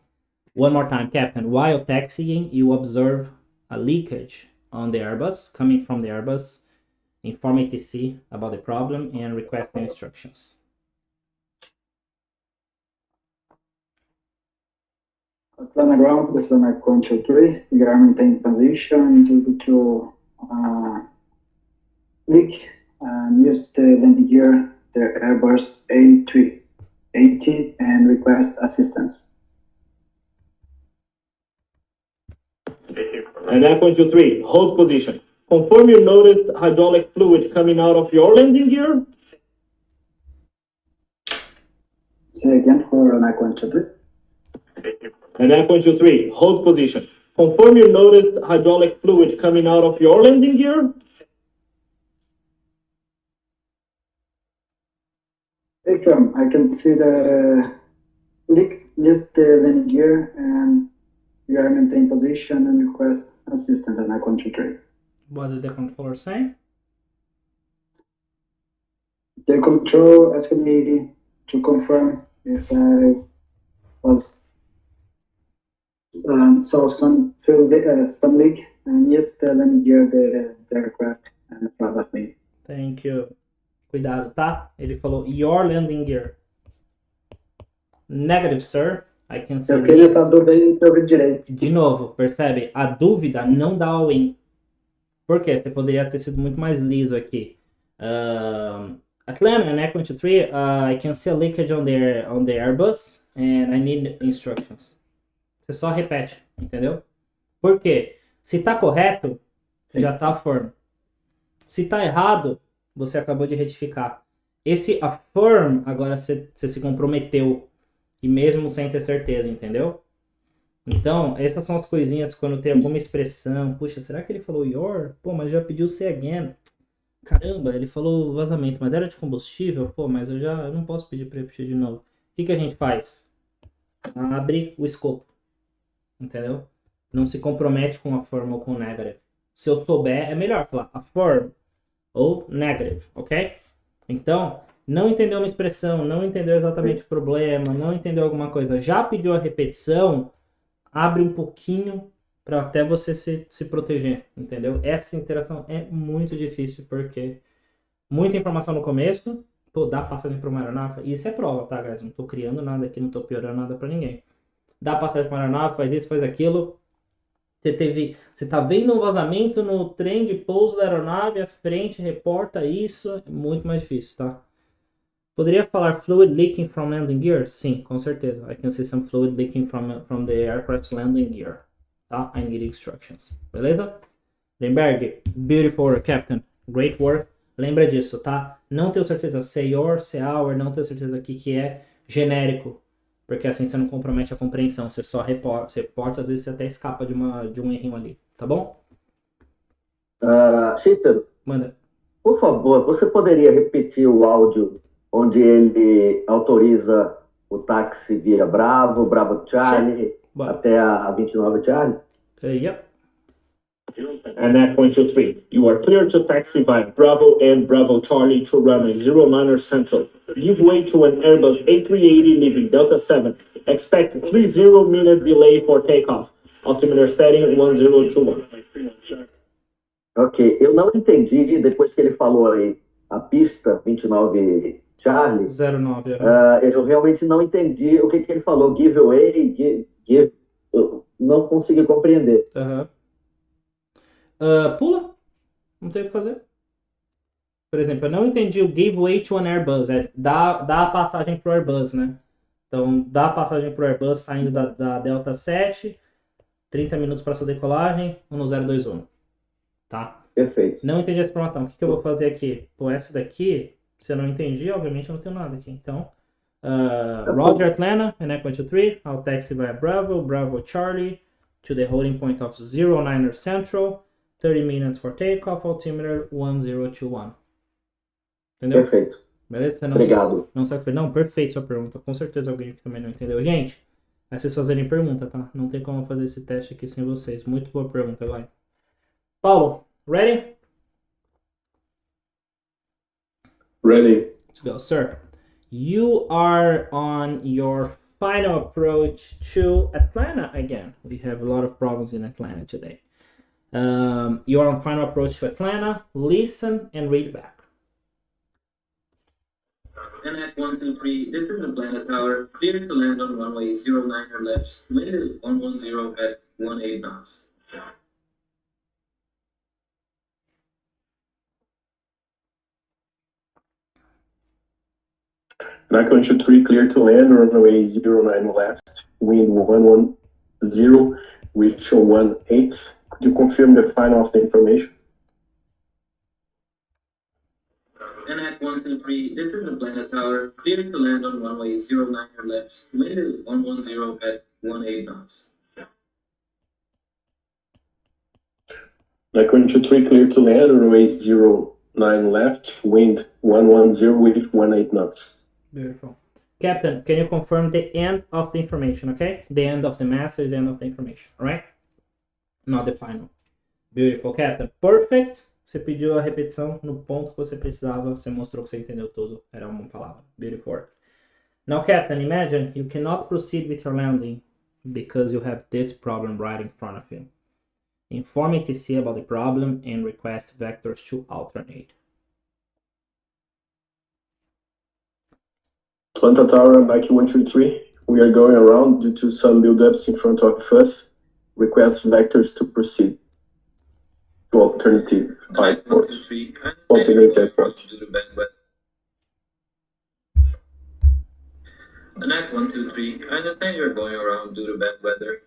One more time, Captain. While taxiing, you observe a leakage on the Airbus, coming from the Airbus. Inform ATC about the problem and request instructions. Atlanta ground, this is Mac 123. We are maintaining position due to leak. Use the landing gear, the Airbus A380 and request assistance. And F123, hold position. Confirm you noticed hydraulic fluid coming out of your landing gear. Say again for an F123. And F123, hold position. Confirm you noticed hydraulic fluid coming out of your landing gear. From I can see the leak, just the landing gear, and you are maintain position and request assistance on F123. What did the controller say? The control asked me to confirm if I was saw some leak, and yes, the landing gear, the aircraft in front of me. Thank you. Cuidado, tá? Ele falou your landing gear. Negative, sir. I can see. Eu fiquei nessa dúvida aí, eu ouvi direito. De novo, percebe? A dúvida não dá all in. Por quê? Você poderia ter sido muito mais liso aqui. Atlanta and F123, I can see a leakage on the Airbus and I need instructions. Você só repete, entendeu? Por quê? Se tá correto, já tá affirm. Se tá errado, você acabou de retificar. Esse affirm, agora você se comprometeu. E mesmo sem ter certeza, entendeu? Então, essas são as coisinhas quando tem alguma expressão. Puxa, será que ele falou your? Pô, mas já pediu say again. Caramba, ele falou vazamento, mas era de combustível? Pô, mas eu não posso pedir para repetir de novo. O que a gente faz? Abre o escopo. Entendeu? Não se compromete com affirm ou com negative. Se eu souber, é melhor falar affirm ou negative, ok? Então, não entendeu uma expressão, não entendeu exatamente o problema, não entendeu alguma coisa, já pediu a repetição, abre um pouquinho para até você se proteger, entendeu? Essa interação é muito difícil porque muita informação no começo, pô, dá passagem para uma aeronave, e isso é prova, tá, guys? Não tô criando nada aqui, não tô piorando nada para ninguém. Dá passagem para uma aeronave, faz isso, faz aquilo. Você tá vendo um vazamento no trem de pouso da aeronave, à frente, reporta isso, é muito mais difícil, tá? Poderia falar fluid leaking from landing gear? Sim, com certeza. I can see some fluid leaking from the aircraft's landing gear. Tá? I need instructions. Beleza? Lemberg, beautiful work, Captain. Great work. Lembra disso, tá? Não tenho certeza say your, say our, não tenho certeza o que é genérico. Porque assim você não compromete a compreensão. Você só reporta, às vezes você até escapa de um errinho ali. Tá bom? Cheater, Manda. por favor, você poderia repetir o áudio onde ele autoriza o táxi via Bravo, Bravo Charlie, até a 29 Charlie? Yep. And F123, you are clear to taxi by Bravo and Bravo Charlie to runway 09er Central. Give way to an Airbus A380 leaving Delta 7. Expect 30-minute delay for takeoff. Altimeter setting 1021. Ok, eu não entendi, depois que ele falou aí, a pista 29 Charlie, 09. eu realmente não entendi o que ele falou. Giveaway, eu não consegui compreender. Pula. Não tem o que fazer. Por exemplo, eu não entendi o give way to an Airbus. Dá a passagem pro Airbus, né? Então, dá a passagem pro Airbus saindo da Delta 7. 30 minutos para sua decolagem. 1021. Tá? Perfeito. Não entendi essa informação. O que eu vou fazer aqui? Pô, essa daqui, se eu não entendi, obviamente eu não tenho nada aqui. Então, Roger Atlanta, and F123. I'll taxi via Bravo, Bravo Charlie, to the holding point of 09er Central. 30 minutes for takeoff, altimeter 1021. Entendeu? Perfeito. Beleza? Você Obrigado. Não sabe fazer? Não, perfeito sua pergunta. Com certeza alguém que também não entendeu. Gente, é vocês fazerem pergunta, tá? Não tem como fazer esse teste aqui sem vocês. Muito boa pergunta, vai. Paulo, ready? Ready. Let's go, sir. You are on your final approach to Atlanta again. We have a lot of problems in Atlanta today. You are on final approach to Atlanta. Listen and read back. NAC 123, this is Atlanta Tower. Clear to land on runway 09er left. Wind is 110 at 18 knots. NAC-123 clear to land, runway 09 left, wind 110 with 18 you confirm the final of the information? NAC 123, this is the Planet Tower. Clear to land on runway 09 or left. Wind is 110 at 18 knots. NAC 123, clear to land, runway 09 left, wind 110 with 18 knots. Beautiful. Captain, can you confirm the end of the information, okay? The end of the message, the end of the information, alright? Not the final. Beautiful, Captain. Perfect. Você pediu a repetição no ponto que você precisava. Você mostrou que você entendeu tudo. Era uma palavra. Beautiful work. Now, Captain, imagine you cannot proceed with your landing because you have this problem right in front of you. Inform ATC about the problem and request vectors to alternate. Atlanta Tower, Mike 123. We are going around due to some build-ups in front of us. Request vectors to proceed to alternative NAC airport. 123, Alternate airport. due to bad weather. NAC 123, I understand you're going around due to bad weather.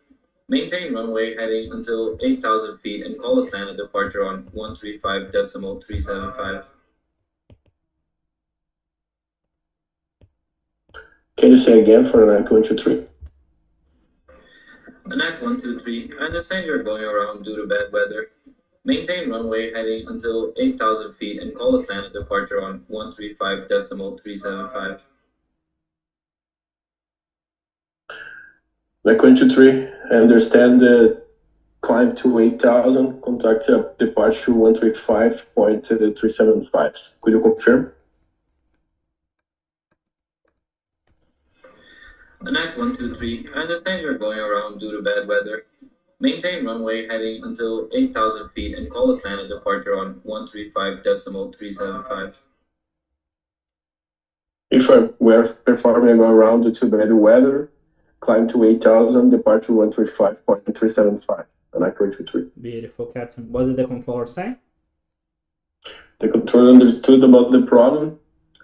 Maintain runway heading until 8,000 feet and call Atlanta departure on 135.375. Can you say again for NAC 123? NAC 123, I understand you're going around due to bad weather. Maintain runway heading until 8,000 feet and call Atlanta departure on 135.375. NAC 123, I understand the climb to 8,000, contact departure 135.375. Could you confirm? NAC 123, I understand you're going around due to bad weather. Maintain runway heading until 8,000 feet and call Atlanta departure on 135.375. If we're performing around due to bad weather, climb to 8,000, departure 135.375. NAC 123. Beautiful, Captain. What did the controller say? The controller understood about the problem,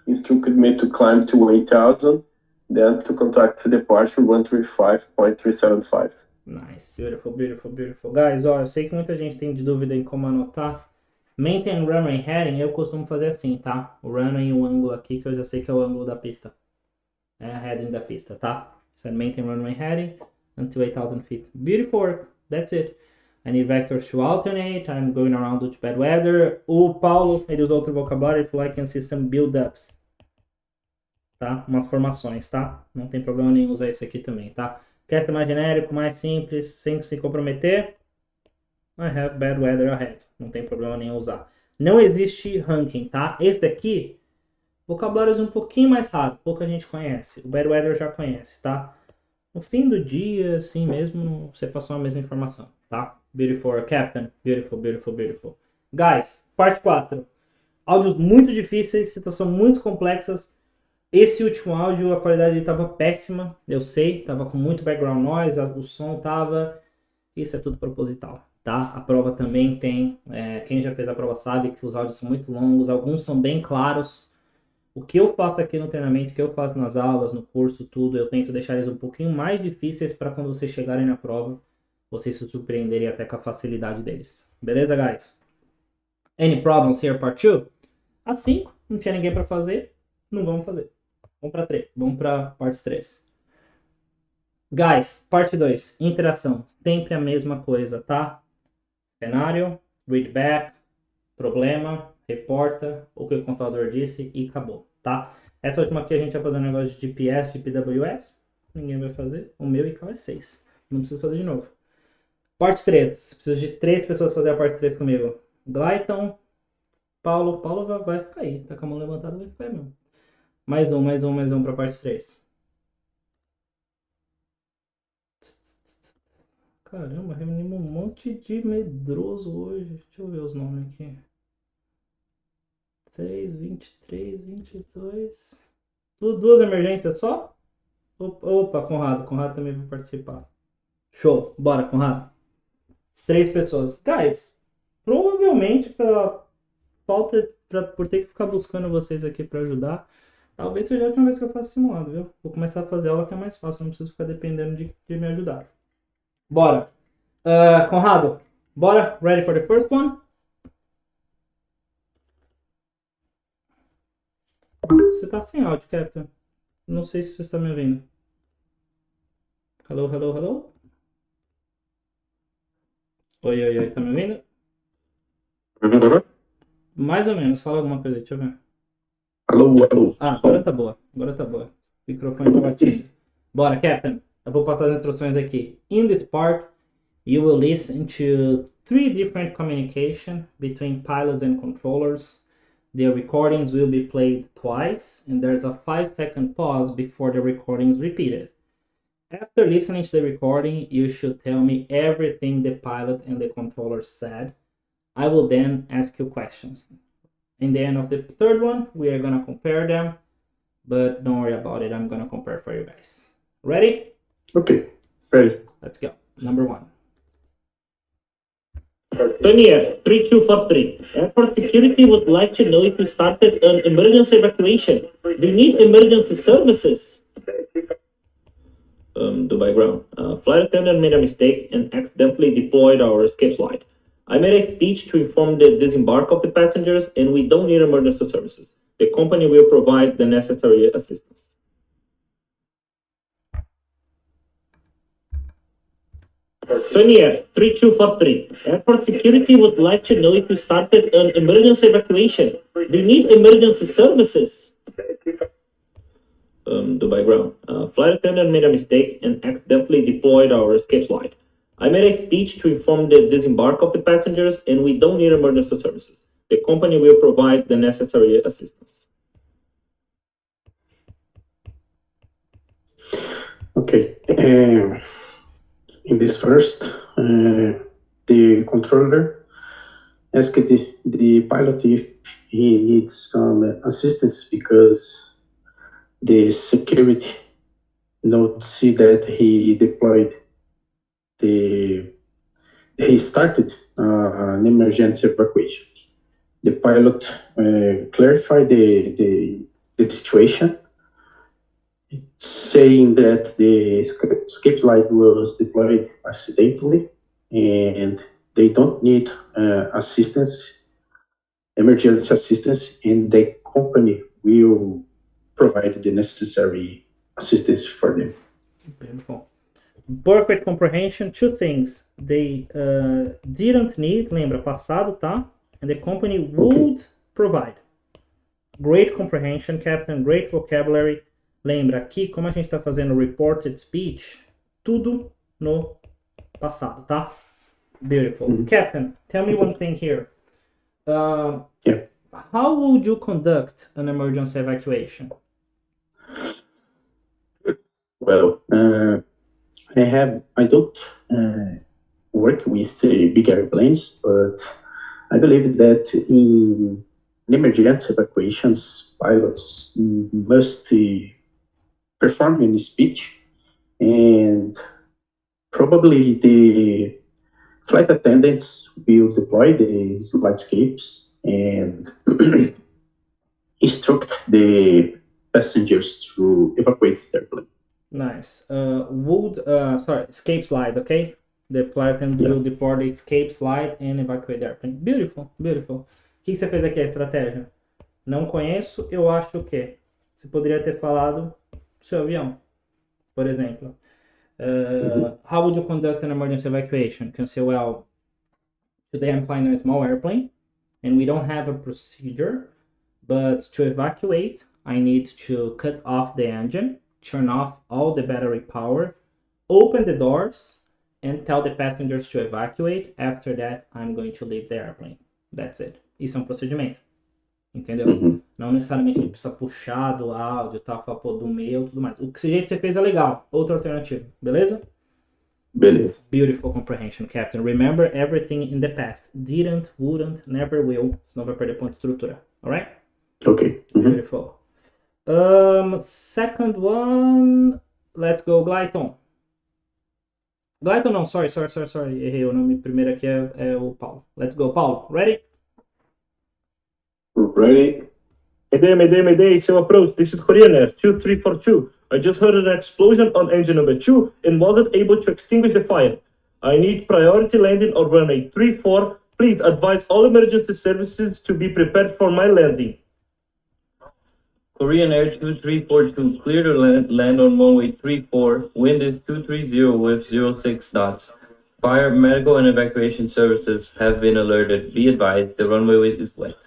instructed me to climb to 8,000, then to contact the departure 135.375. Nice, beautiful, beautiful, beautiful. Guys, ó, eu sei que muita gente tem de dúvida em como anotar. Maintain runway heading, eu costumo fazer assim, tá? O runway e o ângulo aqui, que eu já sei que é o ângulo da pista. É a heading da pista, tá? So maintain runway heading until 8,000 feet. Beautiful work, that's it. I need vectors to alternate, I'm going around due to bad weather. O Paulo, ele usou outro vocabulário, ele falou I can see some build-ups. Tá? Umas formações, tá? Não tem problema nenhum usar esse aqui também, tá? Quer ser mais genérico, mais simples, sem se comprometer? I have bad weather ahead. Não tem problema nenhum usar. Não existe ranking, tá? Esse daqui, vocabulários um pouquinho mais raro, pouca gente conhece. O bad weather já conhece, tá? No fim do dia, assim mesmo, você passou a mesma informação, tá? Beautiful, Captain. Beautiful, beautiful, beautiful. Guys, parte 4. Áudios muito difíceis, situações muito complexas. Esse último áudio, a qualidade estava péssima, eu sei, estava com muito background noise, o som estava... Isso é tudo proposital, tá? A prova também tem... quem já fez a prova sabe que os áudios são muito longos, alguns são bem claros. O que eu faço aqui no treinamento, o que eu faço nas aulas, no curso, tudo, eu tento deixar eles um pouquinho mais difíceis para quando vocês chegarem na prova, vocês se surpreenderem até com a facilidade deles. Beleza, guys? Any problems here, part 2? Às 5, não tinha ninguém para fazer, não vamos fazer. Vamos para 3. Vamos para parte 3. Guys, parte 2. Interação. Sempre a mesma coisa, tá? Cenário, readback, problema, reporta o que o controlador disse e acabou, tá? Essa última aqui a gente vai fazer um negócio de GPS, de PWS. Ninguém vai fazer. O meu ICAO é 6. Não preciso fazer de novo. Parte 3. Preciso de 3 pessoas fazer a parte 3 comigo. Glayton, Paulo. Paulo vai ficar aí. Tá com a mão levantada, vai ficar aí mesmo. Mais um para parte 3. Caramba, reunimos um monte de medroso hoje. Deixa eu ver os nomes aqui. 6, 23, 22. Duas emergências só? Opa, Conrado. Conrado também vai participar. Show. Bora, Conrado. As 3 pessoas. Guys, provavelmente pela falta, por ter que ficar buscando vocês aqui para ajudar, talvez seja a última vez que eu faço simulado, viu? Vou começar a fazer aula que é mais fácil, não preciso ficar dependendo de me ajudar. Bora! Conrado, Bora, ready for the first one? Você tá sem áudio, Captain. Não sei se você está me ouvindo. Hello, hello, hello? Oi, oi, oi, tá me ouvindo? Mais ou menos, fala alguma coisa aí, deixa eu ver. Alô, alô. Ah, agora tá boa, agora tá boa. O microfone tá batido. Bora, Captain. Eu vou passar as instruções aqui. In this part, you will listen to 3 different communication between pilots and controllers. The recordings will be played twice, and there's a 5-second pause before the recording is repeated. After listening to the recording, you should tell me everything the pilot and the controller said. I will then ask you questions. In the end of the third one, we are gonna compare them, but don't worry about it, I'm gonna compare for you guys. Ready? Ok, ready. Let's go. Number 1. Daniel, 3243. Airport security would like to know if you started an emergency evacuation. Do you need emergency services? Dubai ground. Flight attendant made a mistake and accidentally deployed our escape slide. I made a speech to inform the disembark of the passengers, and we don't need emergency services. The company will provide the necessary assistance. Sunny 3243. Airport security would like to know if you started an emergency evacuation. Do you need emergency services? Dubai ground. Flight attendant made a mistake and accidentally deployed our escape slide. I made a speech to inform the disembark of the passengers, and we don't need emergency services. The company will provide the necessary assistance. Okay. In this first, the controller asked the pilot if he needs some assistance because the security note see that he deployed he started an emergency evacuation. The pilot clarified the situation, saying that the escape slide was deployed accidentally and they don't need emergency assistance, and the company will provide the necessary assistance for them. Beautiful. Perfect comprehension. 2 things. They didn't need, lembra, passado, tá? And the company would provide. Great comprehension, Captain. Great vocabulary. Lembra, aqui, como a gente está fazendo reported speech, tudo no passado, tá? Beautiful. Captain, tell me one thing here. Yeah. How would you conduct an emergency evacuation? Well, I don't work with big airplanes, but I believe that in emergency evacuations, pilots must perform in speech, and probably the flight attendants will deploy the slidescapes and instruct the passengers to evacuate their plane. Nice. Escape slide, okay? The flight attendants will deploy the escape slide and evacuate the airplane. Beautiful, beautiful. O que você fez aqui, a estratégia? Não conheço, eu acho que. Você poderia ter falado do seu avião, por exemplo. How would you conduct an emergency evacuation? You can say, well, today I'm flying a small airplane and we don't have a procedure, but to evacuate, I need to cut off the engine, turn off all the battery power, open the doors, and tell the passengers to evacuate. After that, I'm going to leave the airplane. That's it. Isso é um procedimento. Entendeu? Não necessariamente a gente precisa puxar do áudio, tá? Falar, pô, do meu, tudo mais. O jeito que você fez é legal. Outra alternativa. Beleza? Beleza. Beautiful comprehension, Captain. Remember everything in the past. Didn't, wouldn't, never will. Senão vai perder ponto de estrutura. Alright? Okay. Beautiful. Second one. Let's go, Glyton. Glyton não, sorry. Errei o nome. Primeiro aqui é o Paulo. Let's go, Paulo. Ready? Ready? Mayday, SAIL approach. This is Korean Air 2342. I just heard an explosion on engine number 2 and wasn't able to extinguish the fire. I need priority landing on runway 34. Please advise all emergency services to be prepared for my landing. Korean Air 2342, clear to land on runway 34. Wind is 230 with 06 knots. Fire, medical, and evacuation services have been alerted. Be advised, the runway is wet.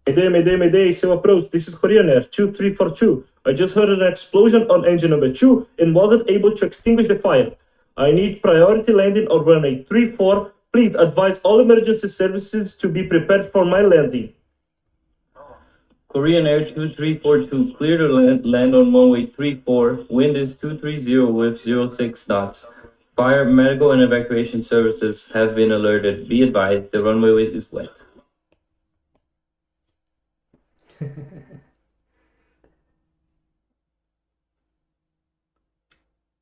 Mayday, sail approach. This is Korean Air 2342. I just heard an explosion on engine number 2 and wasn't able to extinguish the fire. I need priority landing on runway 34. Please advise all emergency services to be prepared for my landing. Korean Air 2342, clear to land on runway 34. Wind is 230 with 06 knots. Fire, medical, and evacuation services have been alerted. Be advised, the runway is wet.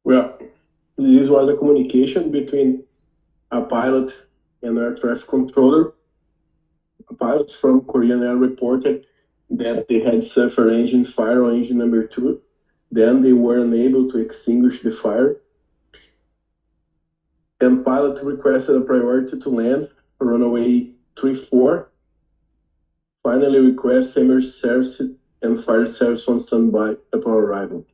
Well, this was a communication between a pilot and air traffic controller. A pilot from Korean Air reported that they had suffered engine fire on engine number 2. Then they were unable to extinguish the fire. And pilot requested a priority to land runway 34. Finally request emergency service and fire service on standby upon arrival.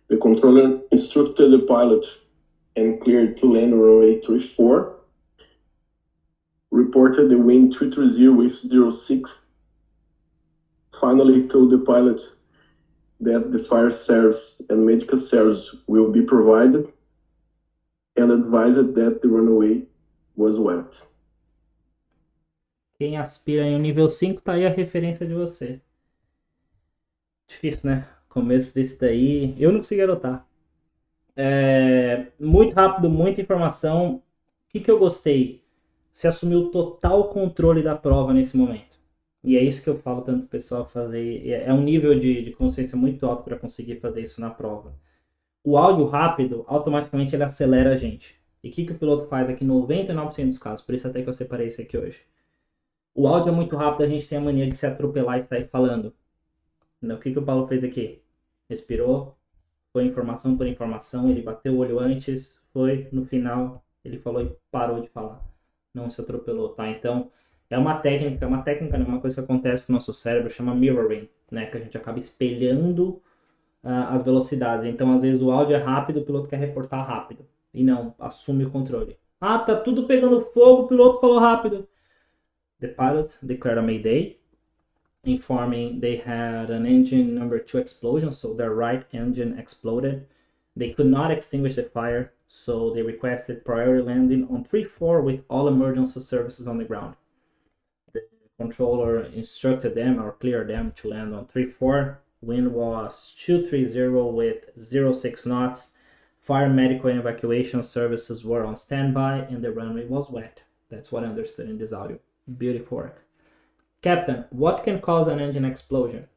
The controller instructed the pilot and cleared to land runway 34. Reported the wind 230 with 06. Finally told the pilot that the fire service and medical service will be provided and advised that the runway was wet. Quem aspira em um nível 5, tá aí a referência de vocês. Difícil, né? Começo desse daí, eu não consegui adotar. Muito rápido, muita informação. O que eu gostei? Você assumiu total controle da prova nesse momento. E é isso que eu falo tanto pro pessoal fazer. É um nível de consciência muito alto para conseguir fazer isso na prova. O áudio rápido, automaticamente ele acelera a gente. E o que o piloto faz aqui 99% dos casos? Por isso até que eu separei isso aqui hoje. O áudio é muito rápido, a gente tem a mania de se atropelar e sair falando. Então, o que o Paulo fez aqui? Respirou, foi informação por informação, ele bateu o olho antes, foi no final, ele falou e parou de falar. Não se atropelou, tá? Então, é uma técnica, né? Uma coisa que acontece com o nosso cérebro, chama mirroring, né? Que a gente acaba espelhando as velocidades. Então, às vezes o áudio é rápido, o piloto quer reportar rápido. E não, assume o controle. Ah, tá tudo pegando fogo, o piloto falou rápido. The pilot declared a mayday, informing they had an engine number 2 explosion, so their right engine exploded. They could not extinguish the fire, so they requested priority landing on 34 with all emergency services on the ground. The controller instructed them or cleared them to land on 34. Wind was 230 with 06 knots. Fire, medical, and evacuation services were on standby, and the runway was wet. That's what I understood in this audio. Beautiful work. Captain, what can cause an engine explosion?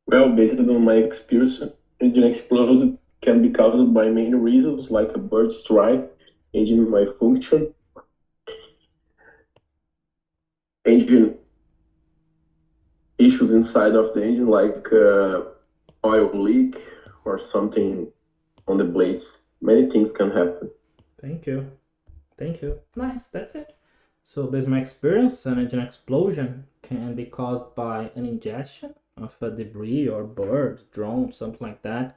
Well, based on my experience, engine explosion can be caused by many reasons, like a bird strike, engine malfunction, engine issues inside of the engine, like oil leak or something on the blades. Many things can happen. Thank you. Nice, that's it. So based on my experience, an engine explosion can be caused by an ingestion of a debris or bird, drone, something like that.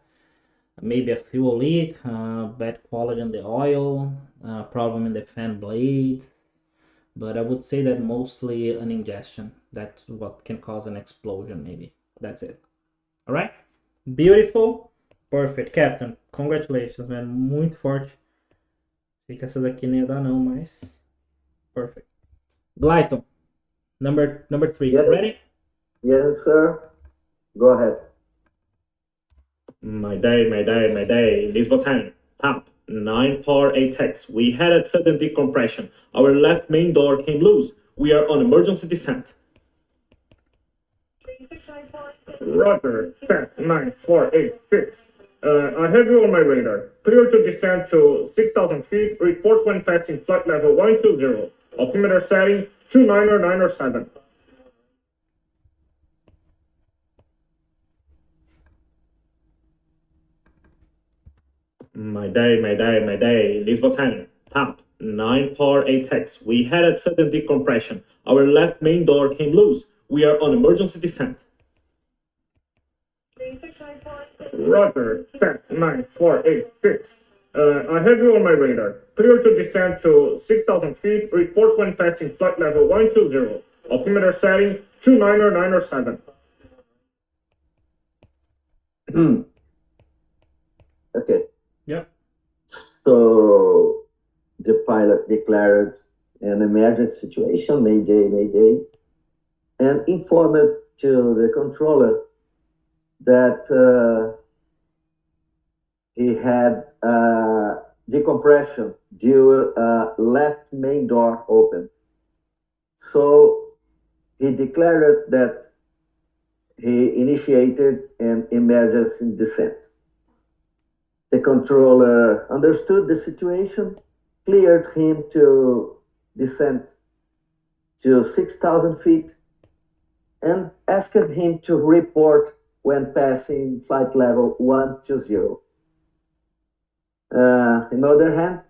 Maybe a fuel leak, bad quality in the oil, problem in the fan blades. But I would say that mostly an ingestion. That's what can cause an explosion, maybe. That's it. All right? Beautiful. Perfect. Captain, congratulations, man. Muito forte. Achei que essa daqui não ia dar não, mas... Perfect. Glyton, number 3. Yeah. Ready? Yes, sir. Go ahead. Mayday. Lisbon top 948X. We had a sudden decompression. Our left main door came loose. We are on emergency descent. Roger, set 9486. I have you on my radar. Clear to descend to 6,000 feet. Report when passing flight level 120. Altimeter setting 29907. My day. Lisbon, tap. 9 par 8x. We had a sudden decompression. Our left main door came loose. We are on emergency descent. Roger, set 9486. I have you on my radar. Clear to descend to 6,000 feet. Report when passing flight level 120. Altimeter setting 29907. Okay. Yep. So the pilot declared an emergency situation, Mayday, and informed to the controller that he had decompression due left main door open. So he declared that he initiated an emergency descent. The controller understood the situation, cleared him to descend to 6,000 feet, and asked him to report when passing flight level 120. On the other hand,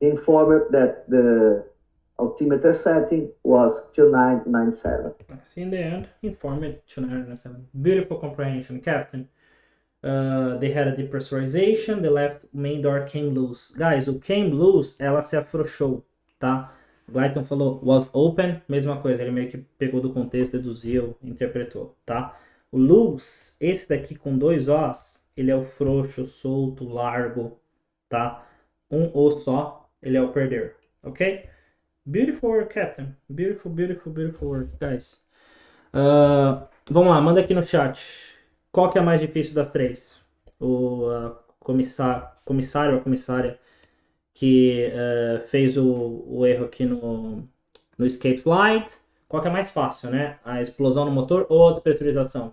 he informed that the altimeter setting was 2997. In the end, informed 2997. Beautiful comprehension, Captain. They had a depressurization, the left main door came loose. Guys, o came loose, ela se afrouxou, tá? Glyton falou was open, mesma coisa, ele meio que pegou do contexto, deduziu, interpretou, tá? O loose, esse daqui com 2 Os, ele é o frouxo, solto, largo, tá? Um O só, ele é o perder, ok? Beautiful work, Captain. Beautiful work, guys. Vamos lá, manda aqui no chat. Qual que é a mais difícil das 3? O comissário ou a comissária que fez o erro aqui no escape slide. Qual que é mais fácil, né? A explosão no motor ou a despressurização?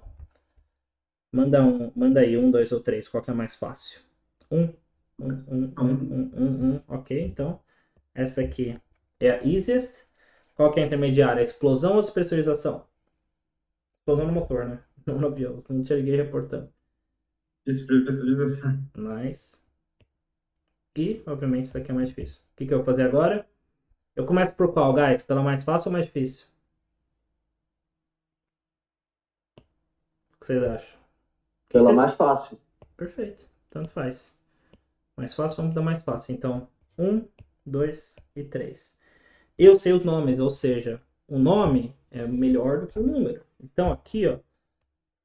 Manda aí, 1, 2 ou 3. Qual que é mais fácil? 1. Ok, então essa aqui é a easiest. Qual que é a intermediária? Explosão ou despressurização? Explosão no motor, né? Não no avião, não te liguei reportando. Despressurização. Nice. E, obviamente, isso aqui é mais difícil. O que eu vou fazer agora? Eu começo por qual, guys? Pela mais fácil ou mais difícil? O que vocês acham? Pela mais fácil. Perfeito. Tanto faz. Mais fácil, vamos dar mais fácil. Então, 1, 2 e 3. Eu sei os nomes, ou seja, o nome é melhor do que o número. Então, aqui, ó.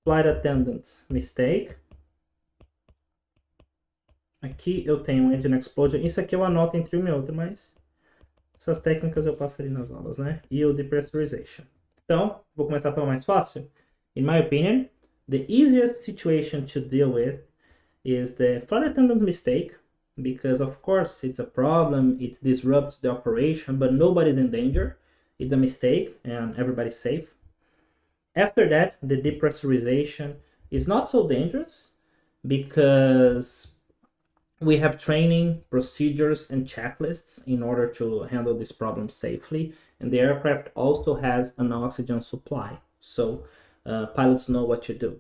Flight attendant mistake. Aqui eu tenho um engine explosion. Isso aqui eu anoto entre uma e outra, mas essas técnicas eu passo ali nas aulas, né? E o depressurization. Então, vou começar pelo mais fácil. In my opinion, the easiest situation to deal with is the flight attendant mistake, because of course it's a problem, it disrupts the operation, but nobody's in danger. It's a mistake and everybody's safe. After that, the depressurization is not so dangerous because we have training, procedures, and checklists in order to handle this problem safely. And the aircraft also has an oxygen supply, so pilots know what to do.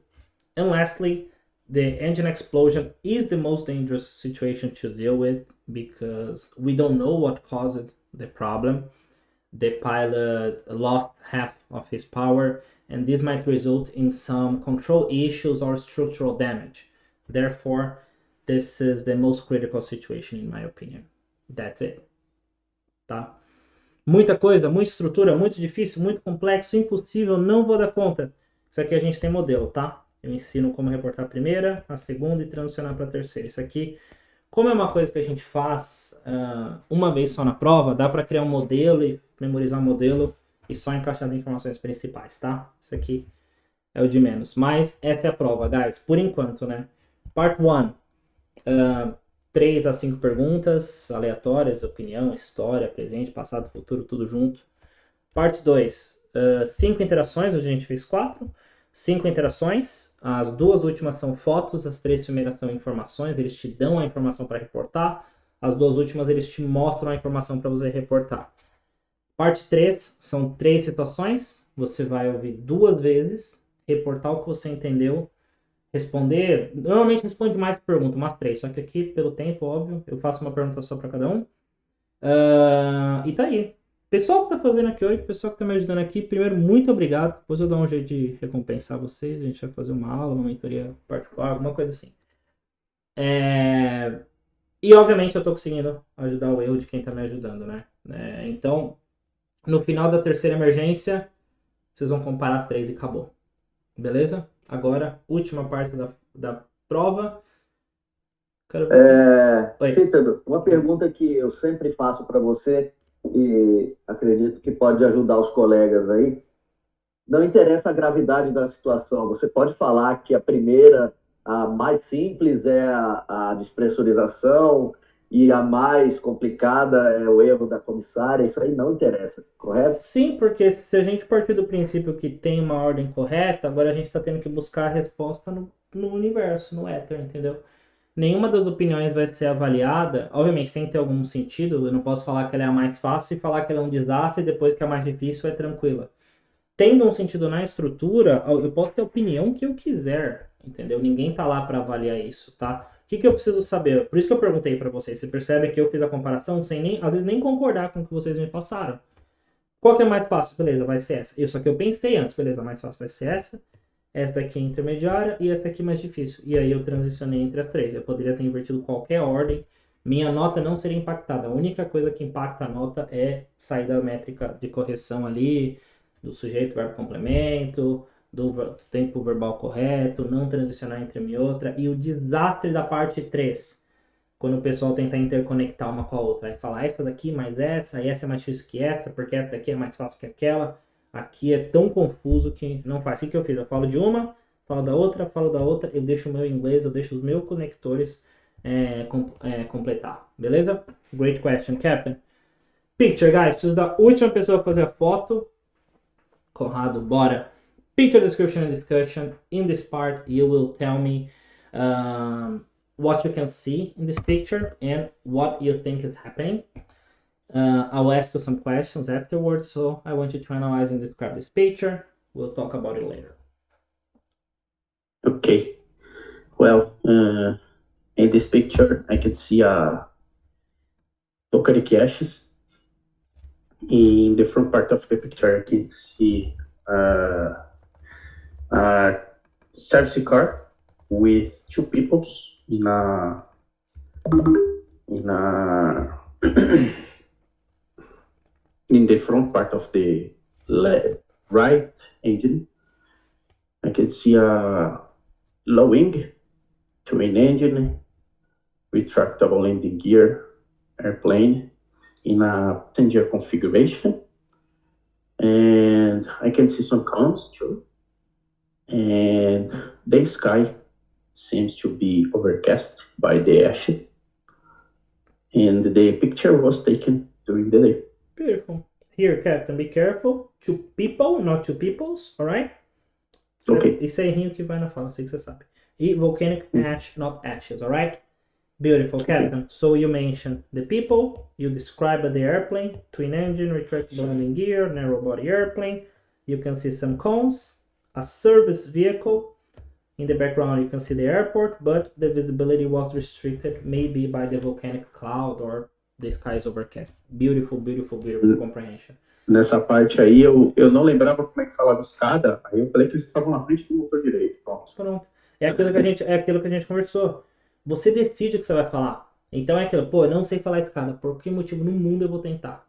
And lastly, the engine explosion is the most dangerous situation to deal with because we don't know what caused the problem. The pilot lost half of his power, and this might result in some control issues or structural damage. Therefore, this is the most critical situation in my opinion. That's it. Tá? Muita coisa, muita estrutura, muito difícil, muito complexo, impossível, não vou dar conta. Isso aqui a gente tem modelo, tá? Eu ensino como reportar a primeira, a segunda e transicionar para a terceira. Isso aqui, como é uma coisa que a gente faz uma vez só na prova, dá para criar um modelo e memorizar um modelo e só encaixar as informações principais, tá? Isso aqui é o de menos. Mas essa é a prova, guys, por enquanto, né? Part 1. 3 a 5 perguntas aleatórias, opinião, história, presente, passado, futuro, tudo junto. Parte 2. 5 interações, hoje a gente fez 4. 5 interações. As 2 últimas são fotos, as 3 primeiras são informações, eles te dão a informação para reportar. As 2 últimas eles te mostram a informação para você reportar. Parte 3 são 3 situações. Você vai ouvir 2 vezes, reportar o que você entendeu responder, normalmente responde mais perguntas, umas 3, só que aqui, pelo tempo, óbvio, eu faço uma pergunta só para cada um. E tá aí. Pessoal que tá fazendo aqui hoje, pessoal que tá me ajudando aqui, primeiro, muito obrigado. Depois eu dou um jeito de recompensar vocês. A gente vai fazer uma aula, uma mentoria particular, alguma coisa assim. E obviamente eu tô conseguindo ajudar o erro de quem tá me ajudando, né? Então, no final da terceira emergência, vocês vão comparar as 3 e acabou. Beleza? Agora, última parte da prova. Quero ver. Oi. Cícero, uma pergunta que eu sempre faço para você e acredito que pode ajudar os colegas aí. Não interessa a gravidade da situação, você pode falar que a primeira, a mais simples é a despressurização e a mais complicada é o erro da comissária, isso aí não interessa, correto? Sim, porque se a gente partir do princípio que tem uma ordem correta, agora a gente está tendo que buscar a resposta no universo, no éter, entendeu? Nenhuma das opiniões vai ser avaliada, obviamente tem que ter algum sentido, eu não posso falar que ela é a mais fácil e falar que ela é um desastre e depois que a mais difícil é tranquila. Tendo um sentido na estrutura, eu posso ter a opinião que eu quiser, entendeu? Ninguém tá lá para avaliar isso, tá? O que eu preciso saber? Por isso que eu perguntei para vocês. Você percebe que eu fiz a comparação sem às vezes nem concordar com o que vocês me passaram. Qual que é mais fácil? Beleza, vai ser essa. Só que eu pensei antes, beleza, mais fácil vai ser essa. Essa daqui é intermediária e essa daqui mais difícil. E aí eu transicionei entre as 3. Eu poderia ter invertido qualquer ordem. Minha nota não seria impactada. A única coisa que impacta a nota é sair da métrica de correção ali, do sujeito, verbo, complemento, do tempo verbal correto, não transicionar entre uma e outra. E o desastre da parte 3, quando o pessoal tenta interconectar uma com a outra. Aí fala, essa daqui mais essa, e essa é mais difícil que essa, porque essa daqui é mais fácil que aquela. Aqui é tão confuso que não faz. O que eu fiz? Eu falo de uma, falo da outra, eu deixo o meu inglês, eu deixo os meus conectores completar. Beleza? Great question, Captain. Picture, guys. Preciso da última pessoa a fazer a foto. Conrado, bora. Picture description and discussion. In this part, you will tell me what you can see in this picture and what you think is happening. I'll ask you some questions afterwards, so I want you to analyze and describe this picture. We'll talk about it later. Okay. Well, in this picture, I can see volcanic ashes. In the front part of the picture, I can see a service car with 2 people in a in the front part of the right engine. I can see a low wing, twin engine, retractable landing gear airplane in a passenger configuration. And I can see some cones too. And the sky seems to be overcast by the ash. And the picture was taken during the day. Beautiful. Here, Captain, be careful. 2 people, not 2 peoples, alright? Okay. Isso é errinho que vai na fala, sei que você sabe. E volcanic ash, not ashes, alright? Beautiful, Captain. So you mentioned the people, you described the airplane, twin engine, retractable landing gear, narrow body airplane. You can see some cones, a service vehicle. In the background, you can see the airport, but the visibility was restricted maybe by the volcanic cloud or the sky is overcast. Beautiful, beautiful, beautiful comprehension. Nessa parte aí, eu não lembrava como é que falava escada, aí eu falei que eles estavam na frente do motor direito. Pronto. É aquilo que a gente conversou. Você decide o que você vai falar. Então é aquilo, eu não sei falar escada. Por que motivo no mundo eu vou tentar?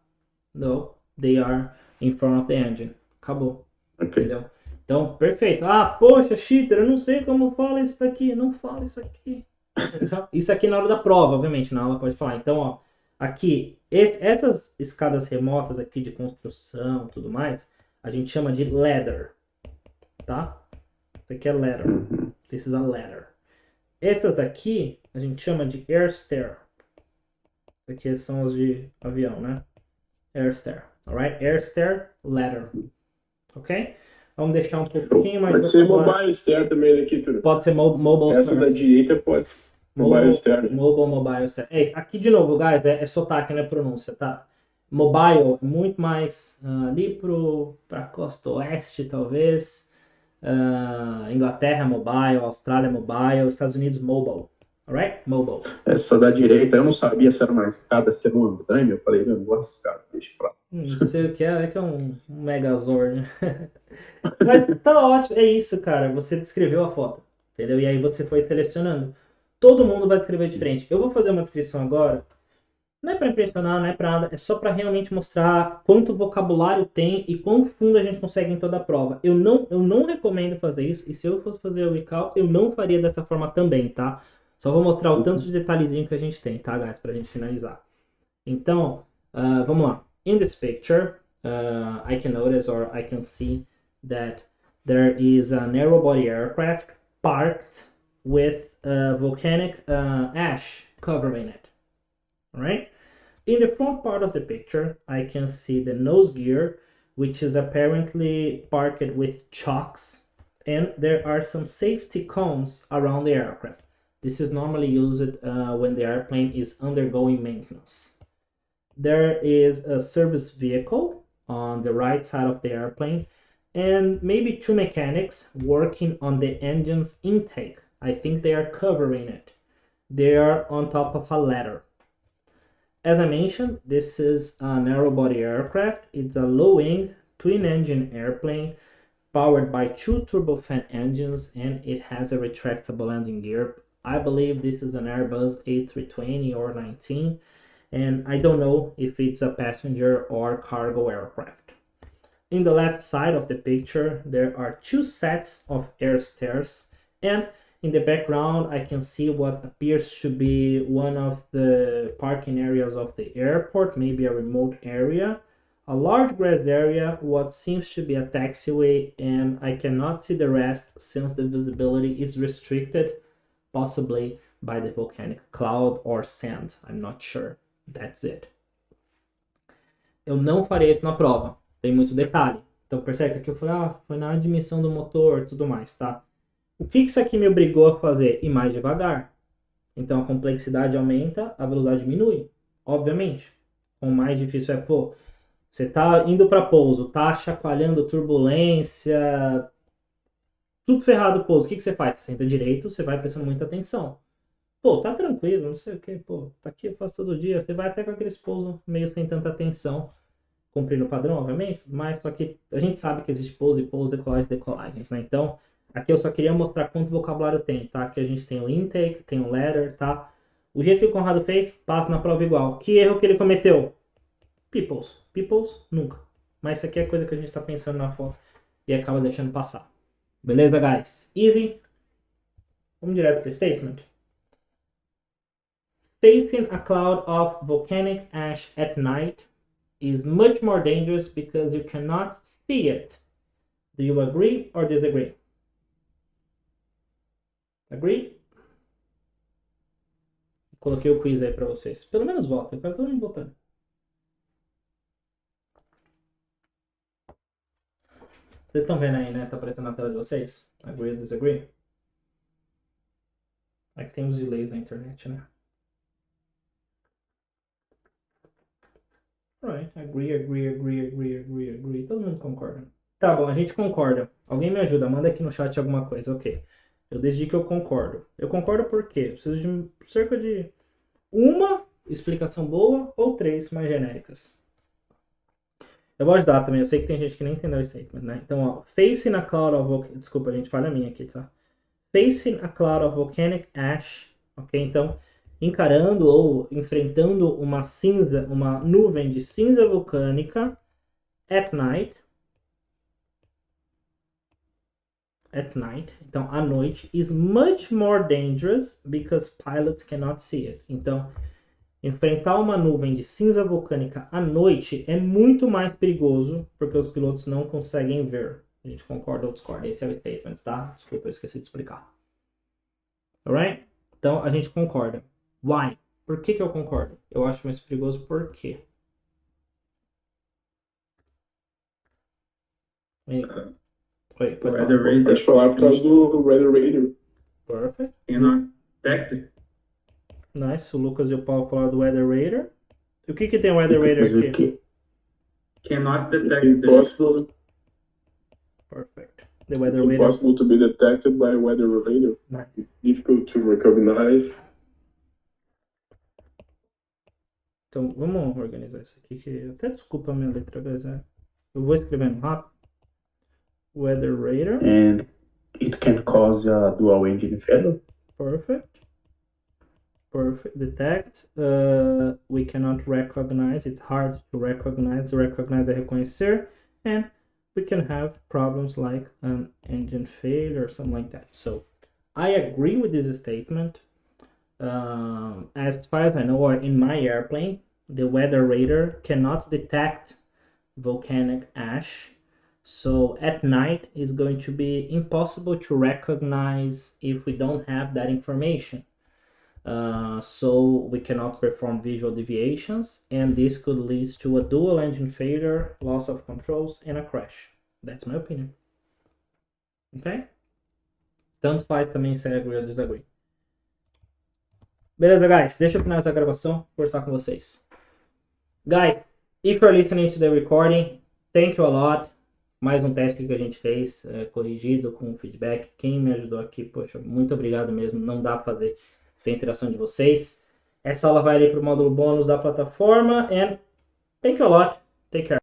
No, they are in front of the engine. Acabou. Okay. Entendeu? Então, perfeito. Poxa, cheater, eu não sei como fala isso daqui. Não fala isso aqui. Isso aqui na hora da prova, obviamente, na aula pode falar. Então, ó, aqui, essas escadas remotas aqui de construção e tudo mais, a gente chama de ladder. Tá? Isso aqui é ladder. This is a ladder. Essas daqui a gente chama de air stair. Aqui são os de avião, né? Air stair. Alright? Air stair, ladder. Ok? Vamos deixar um pouquinho mais... Pode ser mobile stair também aqui, tudo. Pode ser mobile Essa da direita pode ser mobile stair. Mobile stair. Ei, aqui de novo, guys, é sotaque, não é pronúncia, tá? Mobile é muito mais ali pra costa oeste, talvez. Inglaterra mobile, Austrália mobile, Estados Unidos mobile. Alright? Mobile. Essa da direita, eu não sabia se era uma escada, se era um andaime. Eu falei, não gosto dessa escada, deixa pra lá. Você quer, é que é um Megazord, né? Mas tá ótimo, é isso, cara. Você descreveu a foto, entendeu? E aí você foi selecionando. Todo mundo vai escrever diferente. Eu vou fazer uma descrição agora. Não é pra impressionar, não é pra nada. É só pra realmente mostrar quanto vocabulário tem e quão fundo a gente consegue em toda a prova. Eu não recomendo fazer isso. E se eu fosse fazer o recall, eu não faria dessa forma também, tá? Só vou mostrar o tanto de detalhezinho que a gente tem, tá, guys? Pra gente finalizar. Então, vamos lá. In this picture, I can notice or I can see that there is a narrow-body aircraft parked with volcanic ash covering it. Alright? In the front part of the picture, I can see the nose gear, which is apparently parked with chocks, and there are some safety cones around the aircraft. This is normally used when the airplane is undergoing maintenance. There is a service vehicle on the right side of the airplane, and maybe 2 mechanics working on the engine's intake. I think they are covering it. They are on top of a ladder. As I mentioned, this is a narrow-body aircraft. It's a low-wing, twin-engine airplane powered by 2 turbofan engines, and it has a retractable landing gear. I believe this is an Airbus A320 or 19, and I don't know if it's a passenger or cargo aircraft. In the left side of the picture, there are 2 sets of air stairs, and in the background, I can see what appears to be one of the parking areas of the airport, maybe a remote area, a large grass area, what seems to be a taxiway, and I cannot see the rest since the visibility is restricted, possibly by the volcanic cloud or sand. I'm not sure. That's it. Eu não farei isso na prova. Tem muito detalhe. Então percebe que aqui eu falei, foi na admissão do motor e tudo mais, tá? O que isso aqui me obrigou a fazer? Ir mais devagar. Então a complexidade aumenta, a velocidade diminui. Obviamente. O mais difícil é, você tá indo para pouso, tá chacoalhando turbulência, tudo ferrado o pouso. O que você faz? Você senta direito, você vai prestando muita atenção. Tá tranquilo, não sei o que, tá aqui, eu faço todo dia. Você vai até com aqueles pousos meio sem tanta atenção, cumprindo o padrão, obviamente, mas só que a gente sabe que existe pouso e pouso, decolagens, né? Então, aqui eu só queria mostrar quanto vocabulário tem, tá? Aqui a gente tem o intake, tem o ladder, tá? O jeito que o Conrado fez, passa na prova igual. Que erro que ele cometeu? Peoples, nunca. Mas isso aqui é coisa que a gente tá pensando na foto e acaba deixando passar. Beleza, guys? Easy? Vamos direto pro statement. Facing a cloud of volcanic ash at night is much more dangerous because you cannot see it. Do you agree or disagree? Agree? Coloquei o quiz aí pra vocês. Pelo menos votem. Eu quero todo mundo votando. Vocês estão vendo aí, né? Tá aparecendo na tela de vocês? Agree or disagree? É que tem uns delays na internet, né? Right. Agree. Todo mundo concorda. Tá bom, a gente concorda. Alguém me ajuda, manda aqui no chat alguma coisa. Ok. Eu decidi que eu concordo. Eu concordo por quê? Eu preciso de cerca de uma explicação boa ou 3 mais genéricas. Eu vou ajudar também. Eu sei que tem gente que nem entendeu o statement, né? Então, ó. Facing a cloud of... Desculpa, gente. Falha minha aqui, tá? Facing a cloud of volcanic ash. Ok? Então, encarando ou enfrentando uma nuvem de cinza vulcânica at night. Então, à noite is much more dangerous because pilots cannot see it. Então, enfrentar uma nuvem de cinza vulcânica à noite é muito mais perigoso porque os pilotos não conseguem ver. A gente concorda ou discorda? Esse é o statement, tá? Desculpa, eu esqueci de explicar. Alright? Então, a gente concorda. Why? Por que eu concordo? Eu acho mais perigoso por quê? Oi, pode falar. Pode falar por causa do Weather Radar. Perfect. Cannot detect. Nice. O Lucas e o Paulo falaram do Weather Radar. O que tem o Weather Radar aqui? Cannot It's detect. impossible. Perfect. The weather It's radar. impossible to be detected by weather radar. Nice. It's difficult to recognize. Então, vamos organizar isso aqui, que até desculpa a minha letra, mas eu vou escrevendo rápido. Weather radar. And it can cause a dual engine failure. Perfect. Detect. We cannot recognize. It's hard to recognize. Recognize é reconhecer. And we can have problems like an engine failure or something like that. So I agree with this statement. As far as I know, in my airplane, the weather radar cannot detect volcanic ash. So at night, it's going to be impossible to recognize if we don't have that information. So we cannot perform visual deviations, and this could lead to a dual engine failure, loss of controls, and a crash. That's my opinion. Okay? Tanto faz também se é agree ou disagree. Beleza, guys? Deixa eu finalizar a gravação, conversar com vocês. Guys, if you're listening to the recording, thank you a lot. Mais um teste que a gente fez, corrigido, com feedback. Quem me ajudou aqui, poxa, muito obrigado mesmo. Não dá pra fazer sem interação de vocês. Essa aula vai ali pro módulo bônus da plataforma. And thank you a lot. Take care.